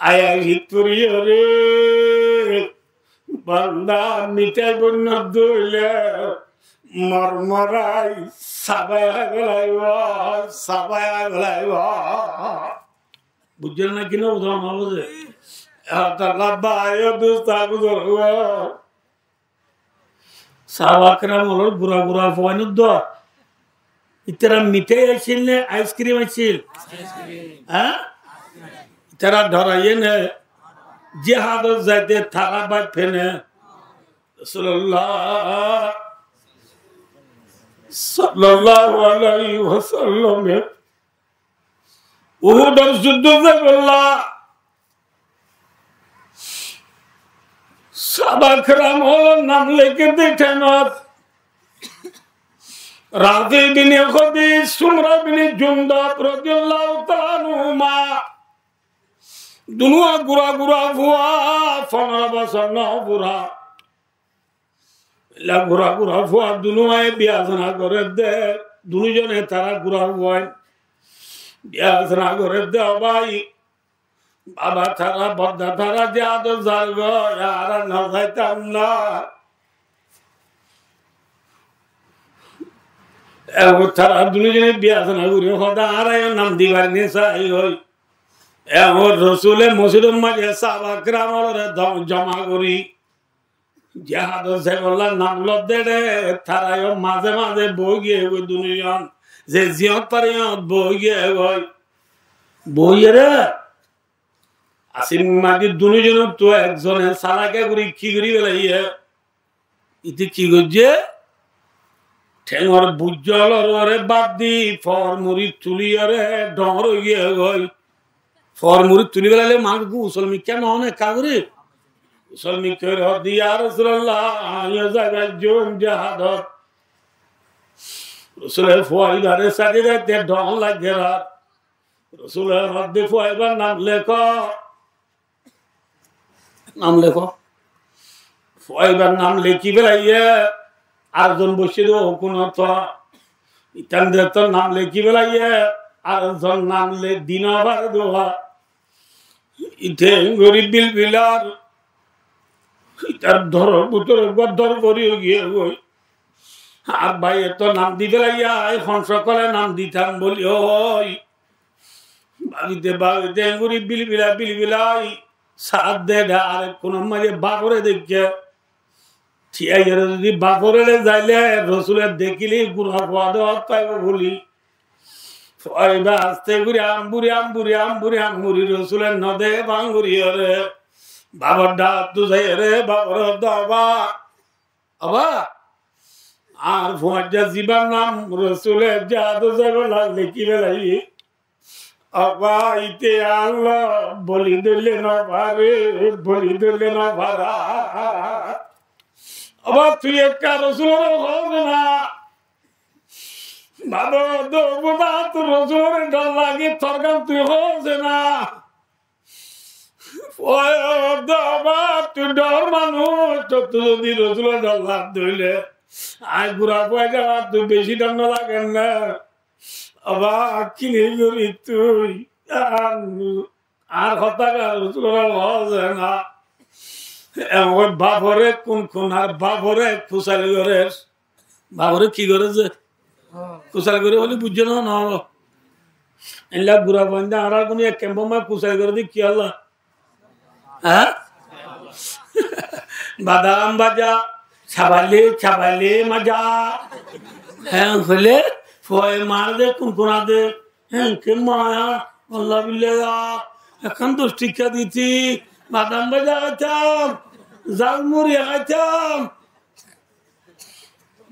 আয়া হিতুরিয় রে বন্দা মিঠাই বন্য দইলে মরমরাই সাবায়া গলাইব বুঝলেন না কিনা উদাহরণ হবে যে বুড়া বুড়া ফোয়ান ইতারা মিঠাই আসছিল নে আইসক্রিম আসছিল হ্যাঁ ইতারা ধরাইয়ে নে জেহাদ যাইতে থারা বাদ ফেনে সাল্লাল্লাহু আলাইহি ওয়াসাল্লাম উহুদের যুদ্ধ যে করলা সাহাবায়ে-কেরাম হলো নাম লিখে দেখেন রাজি বিন খুদিজ সুমরা বিন জুনদাব রাদিয়াল্লাহু তাআলা আনহুমা দুনুয়া গুরা গুরা ফুয়া 15 বছর না বুড়া লা গুরা গুরা ফুয়া দুনুয়ায় বিয়াজনা করে দে দুজনে তারা গুরা হয় বিয়াজনা করে দে ভাই বাবা তারা বদ্দা তারা যাদ জাগ আর না যাইতাম না তারা দুজনে বিয়াজনা করে খোদা আর নাম দিবার নেশাই হই এমন রসুলে মসজিদের মাঝে সাহাবা-কেরামরে জমা করি জাহাদ সেগুলা নাম লদ্দে রে তারাই মাঝে মাঝে বই গিয়ে ওই দুনিয়ান যে জিয়ত পারে বই গিয়ে বইয়ে রে আসিম মাঝে দুজন তো একজনে সারাকে করি কি করি বেলাইয়ে ইতি কি করছে ঠেঙর বুজ্জলরে বাদ দি ফরমুড়ি তুলিয়ারে ডর গিয়ে গই ফরমুড়ি তুলি বেলালে মাছ গুসল মিক্কা নহনে কাগরে গুসল মিক্কা হদি ইয়া রাসূলুল্লাহ ইয়া জায়গা জোম জাহাদত রাসূলের ফয়দারে সাজিদাতে ডর লাগে রাত রাসূলের হদি ফয়বার নাম লেখো ফয়বার নাম লেখি বেলাইয়ে আরেকজন বসে দেবো কোন ইতানদের তো নাম লেখি বেলাইয়ে আরেকজন নাম লে দিন আবার দেওয়া ইতে গরিব বিল বিলার ইতার ধর বুতর গদ্দর করিও গিয়ে গই আর ভাই এত নাম দি বেলাইয়া এখন সকলে নাম দিতাম বলি ওই বাবিতে গরিব বিল বিলাই সাত দে আর কোন মাঝে বাপরে দেখে যদি বাপরে যাইলে রসুলের দেখিলি গুড়া পাইব বলি আস্তে ঘুরি আমবুরি রসুলের নদে বাঙ্গুরি রে বাবার ডাক তু যাই রে বাবার দাবা আবা আর ফোয়াজা জীবার নাম রসুলের জাদু যাবে লিখি বেলাই আবা ইতে আল্লাহ বলি দিলে না ভারে বলি দিলে না ভাড়া আবার তুই একটা রসুলের হবে না ভালো দেবো না তোর রসুলের ডর লাগে তোর গান তুই হচ্ছে না তুই ডর মানুষ তুই যদি রসুলের ডর লাভ ধরলে আয় ঘুরা পাই যাওয়া তুই বেশি দণ্ড লাগেন না আবার কিনে করি তুই আর কথা রসুলের হচ্ছে না বাবরে কোন আর বাবরে কুশালি করে বাবরে কি করেছে কুশালি করে বলে বুঝছে না এলা বুড়া বন্ধা আর কোন এক ক্যাম্পমা কুশালি করে দি কি হল হ্যাঁ বাদাম বাজা ছাবালে মজা হ্যাঁ হলে ফয় মার দে কোন দে হ্যাঁ কে মায়া আল্লাহ বিল্লাহ এখন তো শিক্ষা দিচ্ছি বাদাম বাজা খাইতাম জালমুড়ি খাইতাম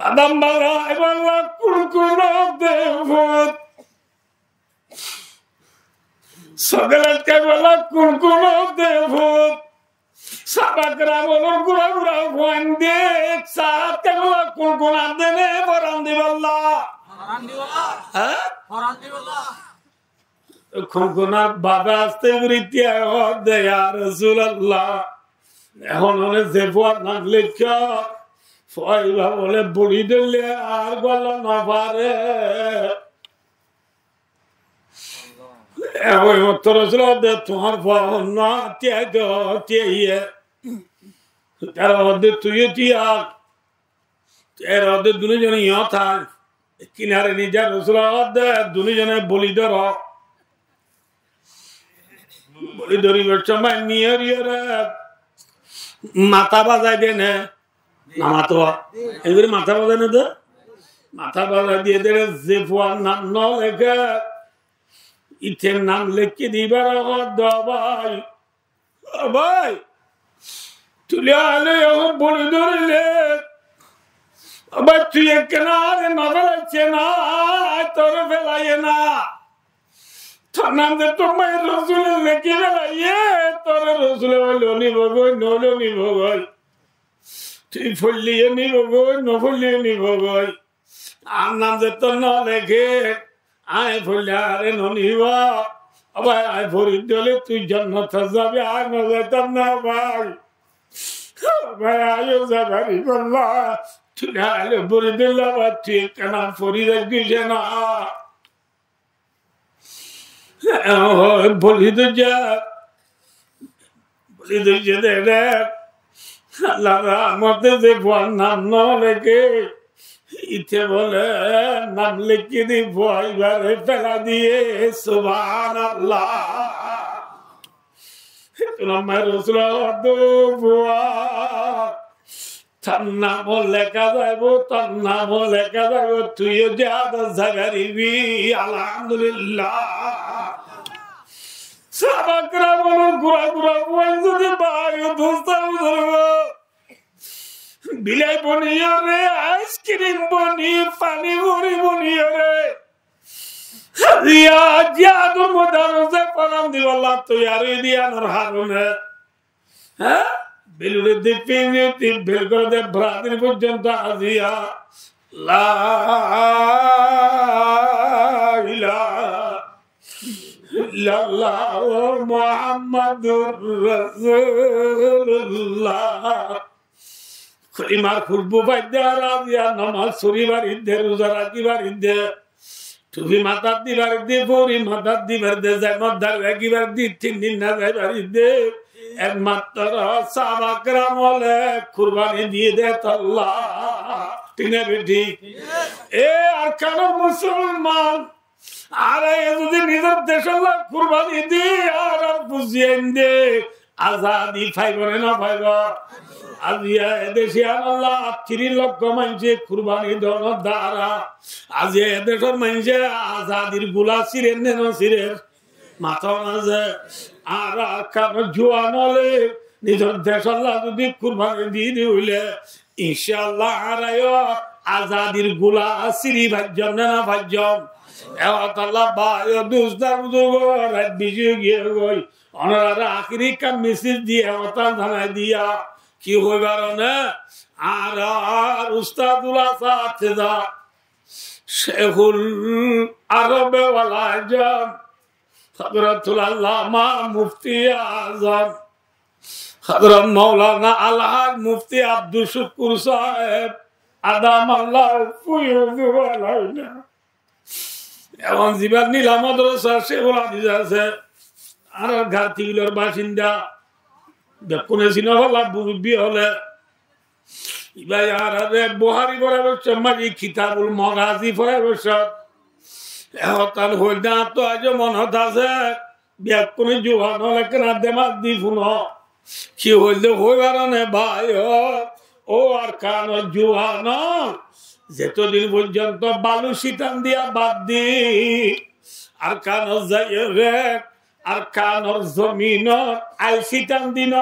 বাদাম বাজা এবার কোন দেবত সগলাতকে বলা কোন দেবত সাবাকরা বলো গুড়া ফোন দে সাতকে বলা কোন দেনে বরান দিবাল্লা হ্যাঁ খুনখুনা বাবা আসতে বৃত্তিয়া দেয়া রাসূলুল্লাহ এখন হলে যে ফোয়ার নাম লেখা ফয়বা বলে বুড়ি দিলে আর বলা না পারে ওই মত রাসূলুল্লাহ তোমার ফোন না তিয়াইয়ে তার মধ্যে তুই তিয়া এর মধ্যে দুজনে ইয়া থাক কিনারে নিজের রাসূলুল্লাহ দুজনে বলি ধর বলি ধরিবার সময় নিয়ে মাথা বাজাই দে না মাথা এগুলি মাথা বাজায় না তো মাথা বাজাই দিয়ে দেবে যে ফোয়ার নাম ন লেখে ইথের নাম লেখে দিবার ভাই ভাই তুলে আলে বলি ধরলে আবার তুই কেনারে না ফেলাচ্ছে না তোর ফেলাইয়ে না তোর নাম যে তোমার রসুলের লেখে ফেলাইয়ে তোর রসুলে বললো নিব গই নলো নিব গই তুই ফুললিয়ে নিব গই নফুলিয়ে নিব গই আর নাম যে তোর ন লেখে আয় ফুললে আরে নিব আবার আয় ভরি দিলে তুই জান্নাত যাবে আর না যেতাম না ভাই ভাই আয়ো যাবারি বললা তুই আলে ভরি দিলে আবার তুই কেন ফরি দিছে না বলি তো যা বলি তো যে দে আল্লাহ রহমতে যে ভয় নাম ন লেখে ইতে বলে নাম লিখে দি ভয় ঘরে ফেলা দিয়ে সুবহানাল্লাহ তোমার রাসূলুল্লাহ তার নামও লেখা যাইব, তার নামও লেখা যাইব, তুইও জাহাদ জাগারিবি। আলহামদুলিল্লাহ। সাহাবাকরা বলো ঘুরা ঘুরা বই যদি বায়ু দোস্তার বিলাই বনিও রে, আইসক্রিম বনি, পানি ভরি বনিও রে, রিয়া জিয়াদুর মদারসে পড়ান দিবাল্লাহ তৈয়ারি দিয়ানোর হারুনে। হ্যাঁ, বেলুড়ে দিপি বের করে দে ব্রাদির পর্যন্ত আজিয়া লা ইলাহা ইল্লাল্লাহ মুহাম্মাদুর রাসূলুল্লাহ। ইমার খুরবু বাইদা রাজিয়া নামাজ শরীবার ইদ্দে, রোজা রাখিবার ইদ্দে, টুপি মাথার দিবার ইদ্দে, পরি মাথার দিবার দে, জামাদার রাখিবার দি, 3 দিন না যাইবার ইদ্দে। একমাত্র সাহাবাকরাম হলে কুরবানি দিয়ে দে আল্লাহ। ঠিক না বেটি? এ আর কেন মুসলমান আরে যদি নিজের দেশের লোক কুরবানি দি আর বুঝিয়ে দে, আজাদি পাইব না পাইব? আজিয়া এদেশে আল্লাহ 3 লক্ষ মানুষে কুরবানি দেওয়ার দ্বারা আজ এদেশের মানুষে আজাদির গুলা ছিঁড়েন নেন ছিঁড়ের মাথা মাঝে। আর কারো জোয়ান হলে নিজের দেশ আল্লাহ যদি কুরবানি দিয়ে হইলে ইনশাআল্লাহ আর আজাদির গুলা ছিঁড়ি ভাজ্যম না ভাজ্যম। আল্লাহ ভাই দুস্তার রাত বিজয় গিয়ে গই অনারা আখিরি কাম মিছিল দিয়ে অবতার ধানাই দিয়া কি হইবার না। আর উস্তাদুল আসাতিজা শেখুল আরবে ওয়াল আজম হযরতুল আল্লামা মুফতি আযম হযরত মাওলানা আলহাজ মুফতি আব্দুল শুকুর সাহেব আদামাল্লাহু ফুয়ুযু আলাইনা। এখন জিবাল নীলা মাদ্রাসা শেখুল হাদিস আছে আর ঘাটিগুলোর বাসিন্দা দেখুন সিনহলা বুবি হলে ইবাই আর বুহারি পড়ে বসে মাঝি কিতাবুল মাগাজি পড়ে বসে এখন হইল না তো আজ মনত আছে ব্যাকুনে জোহান হলে কেনা দেমাক দি ফুন কি হইল হইবার নে ভাই ও আর কান জোহান যেতদিন পর্যন্ত বালু সিটান দিয়া বাদ দি আর কান যাই রে আর কানর জমিন আই সিটান দিন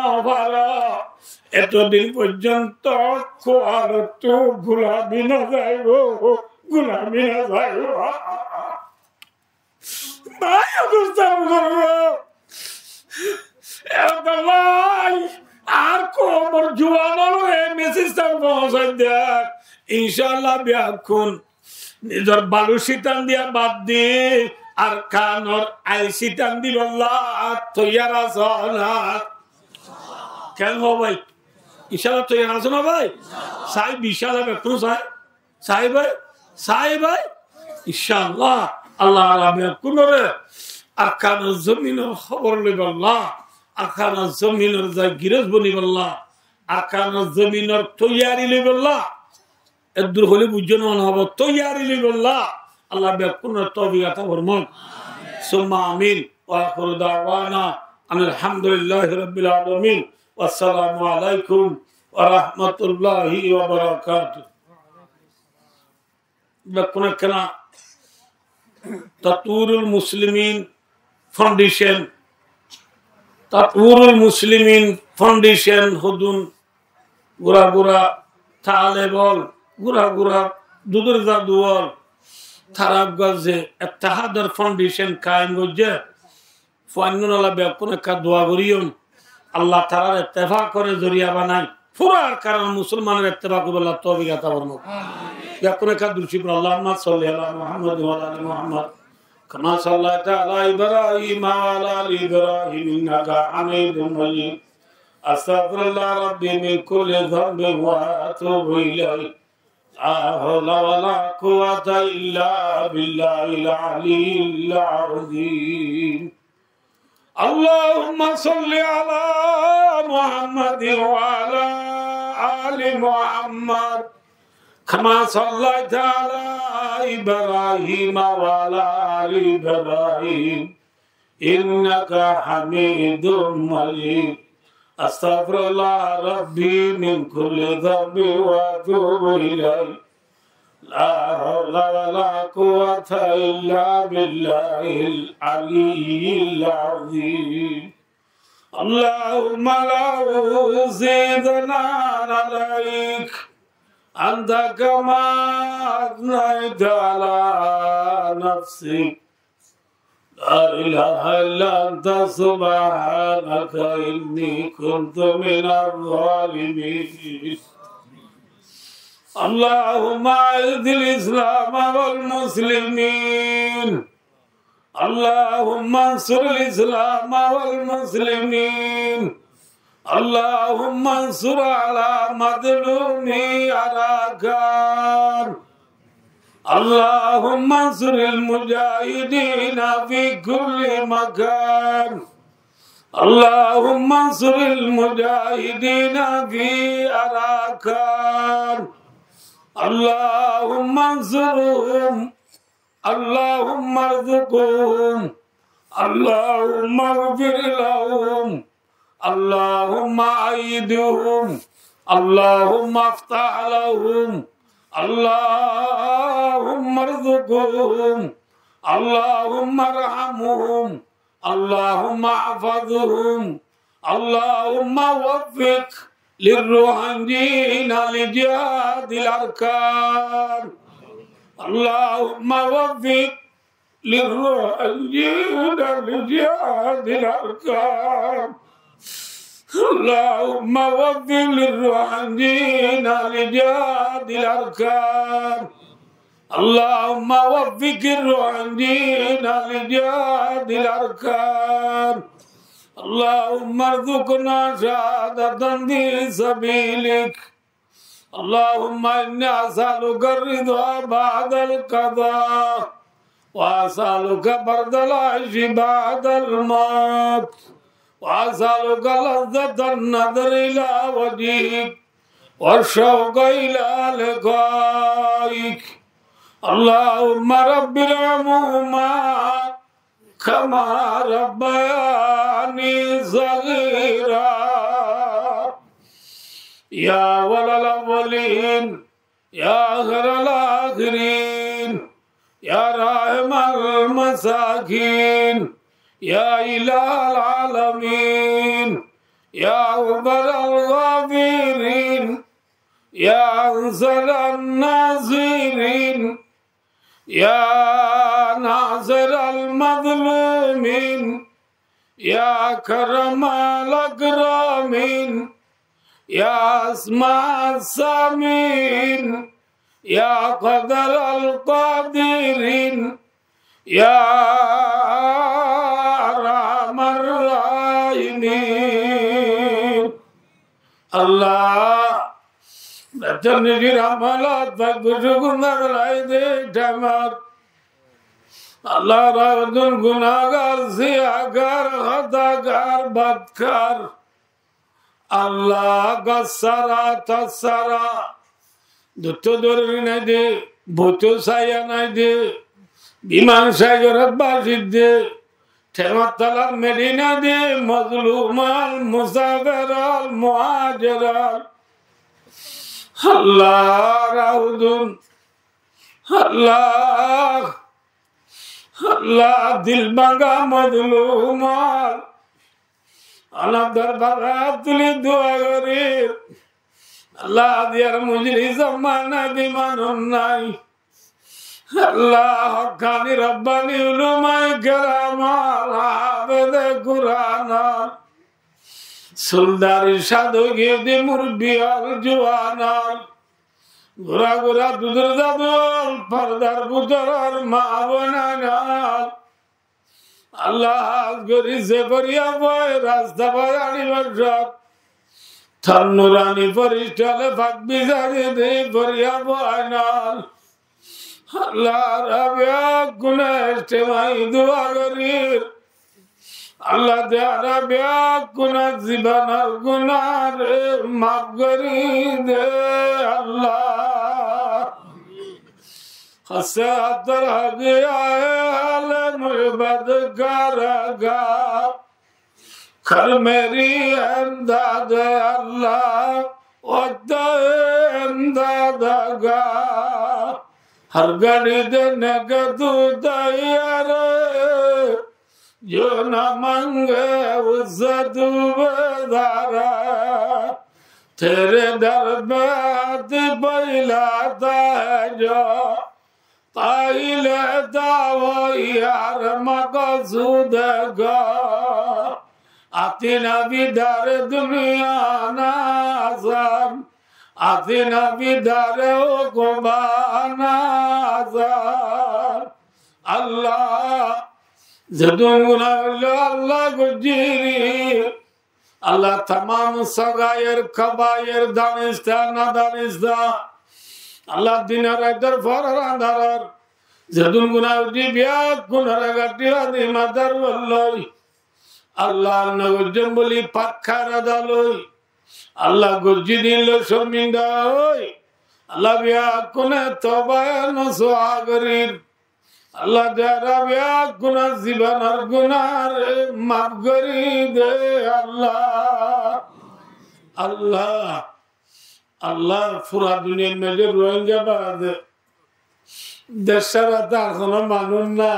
এতদিন পর্যন্ত খোয়ার তো গোলামি না যাইব, গোলামি না যাইব। আর কোমর জুয়ান মেসেজটা পৌঁছাই দেয় ইনশাল্লাহ ব্যাকুন নিজের বালু সিটান দিয়া বাদ দি আর কানর আই সিটান দিল তৈয়ার আছো না কেন হো ভাই? ইনশাল্লাহ তৈয়ার আছো না ভাই? সাই বিশাল হবে একটু সাই সাই ভাই সাই ভাই ইনশাল্লাহ আল্লাহ কোন রে আর কানর জমিনের খবর লইব আল্লাহ, আর কানর জমিনের যা গিরজ বনিব আল্লাহ, আর কানর জমিনের তৈয়ারি লইব আল্লাহ। এদূর হলে বুঝছো না হব তৈয়ারি লইব আল্লাহ। আল্লাহ কোন তৌফিক আতা ফরমান। সুম্মা আমিন ওয়া আখিরু দাওয়ানা আলহামদুলিল্লাহি রাব্বিল আলামিন। আসসালামু আলাইকুম ওয়া রাহমাতুল্লাহি ওয়া বারাকাতুহু। কোন কেনা তাতউরুল মুসলিমিন ফাউন্ডেশন, তাতউরুল মুসলিমিন ফাউন্ডেশন হুদুন গুরা গুরা তালেবল গুরা গুরা দুদুর জাদুয়াল তারাগজে ইত্তেহাদর ফাউন্ডেশন কায়েম গজে ফান্নুনালা বেকুন কা দোয়া করিয়ম আল্লাহ তাআলা ইত্তেফাক করে জরিয়া বানাই পুরার কারণ মুসলমানের ইত্তেফাক আল্লাহ তৌফিক আতা ফরমাক। বেকুন কা দুরশি পড় আল্লাহুম্মা সাল্লি আলা মুহাম্মাদ ওয়া আলা আলি মুহাম্মাদ কামা সাল্লাইতা আলা ইব্রাহিম ওয়া আলা আলি ইব্রাহিম ইন্নাকা হামিদুম মাজিদ। আস্তাগফিরুল্লাহ রাব্বি মিন কুল্লি যামবিন ওয়া আতুবু ইলাইহি। লা হাওলা ওয়া লা কুওয়াতা ইল্লা বিল্লাহিল আলিয়্যিল আযীম। আল্লাহুম্মা সাল্লি আলা মুহাম্মাদ ওয়া আলা আলি মুহাম্মাদ কামা সাল্লাইতা আলা ইব্রাহিম ওয়া আলা আলি ইব্রাহিম ইন্নাকা হামিদুম মাজিদ। আস্তাগফিরুল্লাহ রাব্বি মিন কুল্লি যামবি ওয়া আতুবু ইলাইহি লা হাওলা ওয়ালা কুওয়াতা ইল্লা বিল্লাহিল আলিয়্যিল আযীম اللهم لا زدنا عليك أنت كما أثنيت على نفسك لا إله إلا أنت سبحانك إني كنت من الظالمين اللهم أعز الإسلام والمسلمين اللهم انصر الإسلام والمسلمين اللهم انصر على مظلومي أراكان اللهم انصر المجاهدين في كل مكان اللهم انصر المجاهدين في أراكان اللهم انصرهم اللهم ارزقهم اللهم اغفر لهم اللهم أيدهم اللهم افتح لهم اللهم ارزقهم اللهم ارحمهم اللهم احفظهم اللهم وفق للروحانيين لجهاد الأركان اللهم وفق للروحانيين لجهاد الأركان اللهم وفق للروحانيين لجهاد الأركان اللهم وفق الروحانيين لجهاد الأركان اللهم ارزقنا شهادة في سبيلك اللهم إني أسألك الرضا بعد القضاء وأسألك برد العيش بعد الموت وأسألك لذة النظر إلى وجهك والشوق إلى لقائك اللهم رب ارحمهما كما ربياني صغيرا يا أول الأولين يا آخر الآخرين يا راحم المساكين يا إله العالمين يا غفر الغافرين يا أنصر الناصرين يا ناصر المظلومين يا كرم الأكرمين يا أسماء السامين يا قدر القادرين يا أرحم الراحمين الله بتنجي رحمات بكشكون دلائي دمار الله راودن گناهگار سیاهگار خطاگار بدکار Allah gassara tassara dutto dorri nayde bhoto saya nayde biman sayarat basidde tematalar medina de mazlumal musafiral muhajiral Allah raudun Allah Allah dilbanga mazlumal Allah darbarat tuli dua garir Allah diyar mujlis zamana di manunai Allah haqqani rabbani ulumai karamal hafidhe Qur'ana suldari shadu gidi murbiyal juana gura gura dudur zadul pardar budarar ma'abananal Allah gori se fariya boy rasta bayani barshak thanurani farishtale fak bizari de fariya boynal Allah rabya gunash temai dua garir Allah de rabya gunash zibanar gunar maaf gari de Allah Hassatar hadiya ale murbad karaga कर मेरी इमदाद अल्लाह वक्त इमदादगा हर घड़ी देने का तू तैयार जो न मांगे उससे तू बेदारा तेरे दर पे हाथ फैलाता है जो ताई लेता वो यार मकसूद का आती नबी दर दुनिया नाज़म आती नबी दर उक़बा नाज़म अल्लाह जदुन अल्लाह गुजीरी अल्लाह तमाम सगायर कबायर दानिस्ता ना दानिस्ता अल्लाह दिन रातर फरांदार जदुन गुनाह बिया गुनाह गटिया दी मदर वल्लाई अल्लाह नगुजम बोली पक्का दालोई अल्लाह गुजी दिन लो शर्मिंदा होई अल्लाह बिया कुने तौबा न सुआगरीर अल्लाह जरा बिया गुना जीवन और गुनाह माफ करी दे अल्लाह अल्लाह अल्लाह पूरा दुनिया में जो रोएंगे बाद दशरथा सुना मालूम ना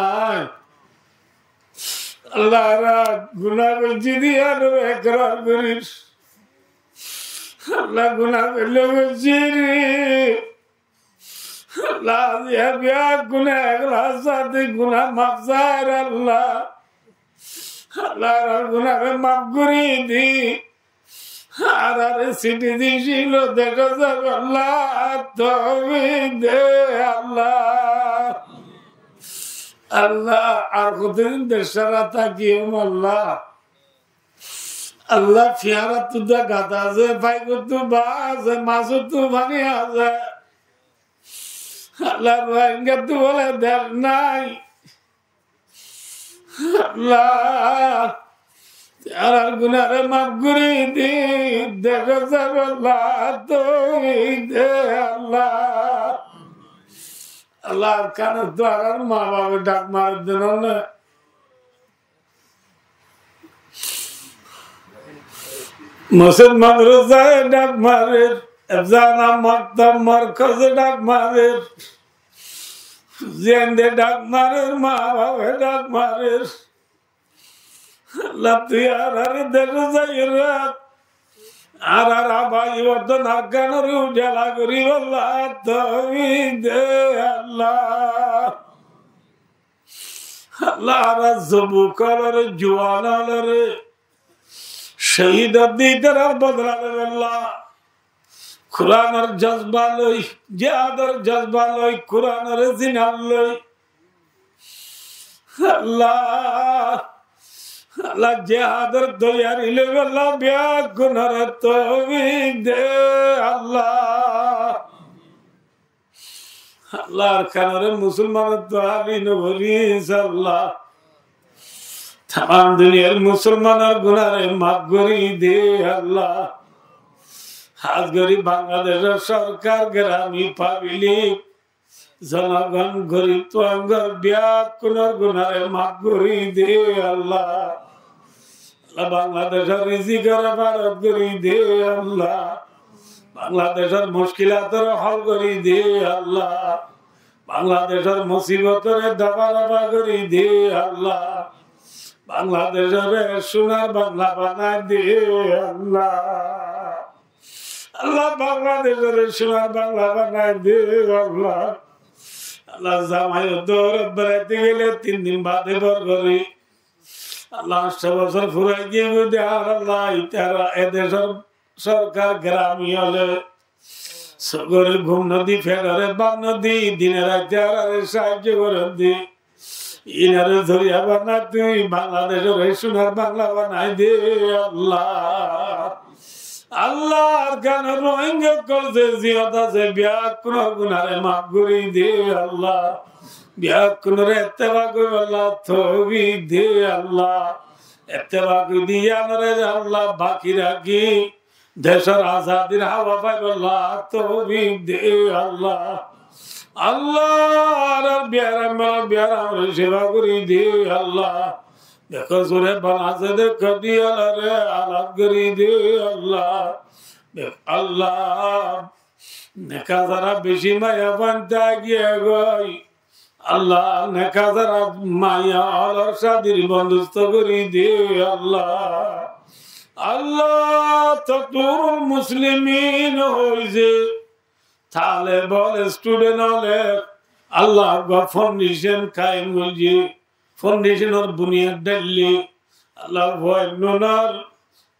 अल्लाह रा गुनाह को जिदिया रो एकरार करीर अल्लाह गुनाह को लोग जिरी अल्लाह ये बिया गुनाह अगला साथी गुनाह माफ़ अल्लाह अल्लाह रा गुनाह में माफ करी दी आरारे सिटी दी शीलो देखो सब अल्लाह तो दे अल्लाह अल्लाह आखुदिन दशरथा कियम अल्लाह अल्लाह फियारा तुदा गाता से भाई को तू बाज मासु तू बनी आजा अल्लाह रोएंगे तू बोले डर नहीं अल्लाह तेरा गुनाह माफ करी दी देखो सब अल्लाह तो दे अल्लाह अल्लाह कान द्वारा माँ बाप डाक मार देना न मुसलमान रोज़ा डाक मारे अफ़ज़ाना मक्तब मरकज़ डाक मारे ज़िंदे डाक मारे माँ बाप डाक मारे लतियार हर दिल ज़ायरात आरा भाई वो तो नागन रू जला करी अल्लाह तौहीद अल्लाह अल्लाह रज़्बु कलर जुआना लरे शहीद दी तरह बदला अल्लाह कुरान और जज्बा लोई जिहाद और जज्बा लोई कुरान और जिना लोई अल्लाह अल्लाह जिहादर तैयारी ले अल्लाह ब्या गुनाह तौहीद अल्लाह अल्लाह कानरे मुसलमान तवाली न भरी अल्लाह तमाम दुनिया मुसलमान गुनाह माफ करी दे अल्लाह हाथ गरी बांग्लादेश सरकार ग्रामी पाब्लिक जनगण गरीब तो अंगर ब्या गुनाह माफ करी दे अल्लाह बांग्लादेशर रिजिकर भारत करी दे अल्लाह बांग्लादेशर मुश्किलातर हल करी दे अल्लाह बांग्लादेशर मुसीबतर दबा दबा करी दे अल्लाह बांग्लादेशर सोनार बांग्ला बना दे अल्लाह अल्लाह बांग्लादेशर सोनार बांग्ला बना दे अल्लाह अल्लाह जामाई दौर बराती गेले 3 दिन बाद बर करी अल्लाह सबसर फुराई गए दे अल्लाह इतारा एदेशर सरकार ग्रामी हले सगरे घुम नदी फेरारे बाग नदी दिने रात आरे साहाय्य करे दे इनारे धरिया बना तुई बांग्लादेशर सोनार बांग्ला बनाई दे अल्लाह अल्लाह गान रोहिंग्या कल से जियादा से ब्या कुनो गुनाह माफ करी दे अल्लाह ब्या कुनो इत्तेबा को अल्लाह तौहीद दे अल्लाह इत्तेबा को दिया नरे अल्लाह बाकी रखी देशर आजादीर हवा पाई अल्लाह तौहीद दे अल्लाह अल्लाह ब्यारा सेवा करी दे अल्लाह देखो सूर्य बना से देखो दिया रे अलग करी दे अल्लाह अल्लाह नेका जरा बेशी माया बनता गया गई अल्लाह नेका जरा माया और शादी बंदोबस्त करी दे अल्लाह अल्लाह ततुर मुस्लिमीन होइजे थाले बोल स्टूडेंट होले अल्लाह का फाउंडेशन कायम होइजे फाउंडेशन और बुनियाद डली अल्लाह वो नूर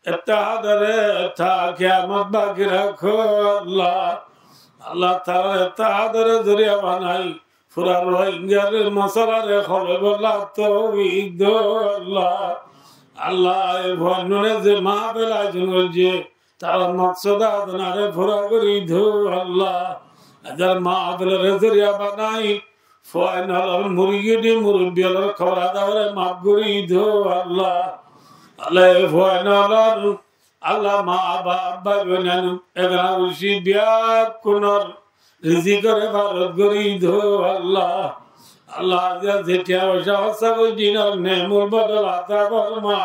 इत्तेहाद रे था क़यामत बाकी रखो अल्लाह अल्लाह ताला इत्तेहाद रे जरिया बनाई पूरा रोहिंग्या रे मसला रे खोले बोला तौफीक दो अल्लाह अल्लाह वो नूर जे महाबला जुनजे तारा मकसद आदनारे पूरा करी दो अल्लाह अजर महाबला रे जरिया बनाई फाइनल मुर्गी मुर्बियल खबरा दावरे मागुरी दो अल्लाह अल्लाह फाइनल अल्लाह मा बाबा गनन एगरा उसी बिया कुनर रिजिक रे भारत गरी दो अल्लाह अल्लाह जा जेटिया वशा सब जिनर नेमुल बदलाता फरमा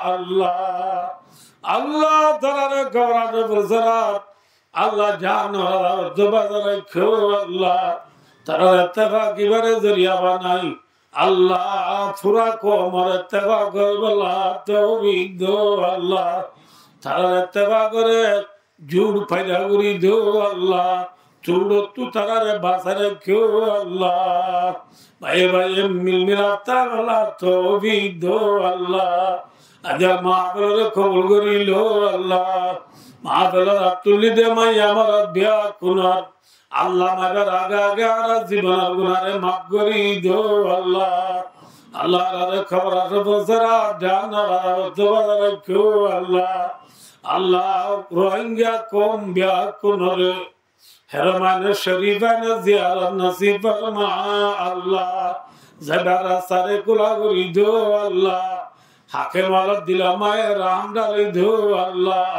अल्लाह अल्लाह तरारे खबरा दे बसरात अल्लाह जान वाला जुबादर खो अल्लाह तारा इत्तेफाक बारे जरिया बनाई अल्लाह पूरा को मर इत्तेफाक बला तौफीक दो अल्लाह तारा इत्तेफाक करे झूठ पैदा करी दो अल्लाह चूड़ो तू तारा रे बासरे क्यों अल्लाह भाई भाई मिल मिलाता वाला तौफीक दो अल्लाह अजर माफल कबूल करी लो अल्लाह माफल अब्दुल्ली दे माया मर बिया कुनार अल्लाह मगर आगा गारा जीवन गुनारे माफ करी दो अल्लाह अल्लाह रे खबर से बसरा जाना दोबारा रखो अल्लाह अल्लाह रोहिंग्या कौम ब्या कुनरे हरमान शरीफा ने ज़ियारत नसीब फरमा अल्लाह ज़बारा सारे कुला करी दो अल्लाह हाकिम वाला दिला माए राम डाली दो अल्लाह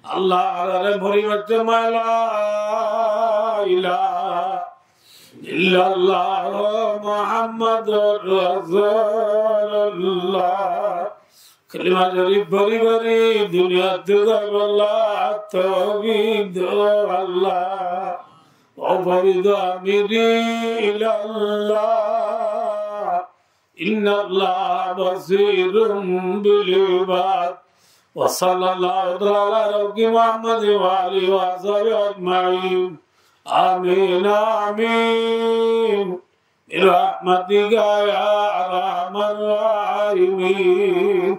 अल्लाह रे भरी बच्चे माला इल्लल्लाह मुहम्मदुर रसूलुल्लाह कलिमा शरीफ भरी भरी दुनिया अल्लाह तौफीक दो अल्लाह ओ फरीदो अमीरी इल्लल्लाह इन्नल्लाह बसीरुम बिल इबाद वसल्लल्लाहु अला मुहम्मद व आलिहि व सहाबिहि अजमाइन आमीन आमीन बिरहमतिका या अरहमर राहिमीन।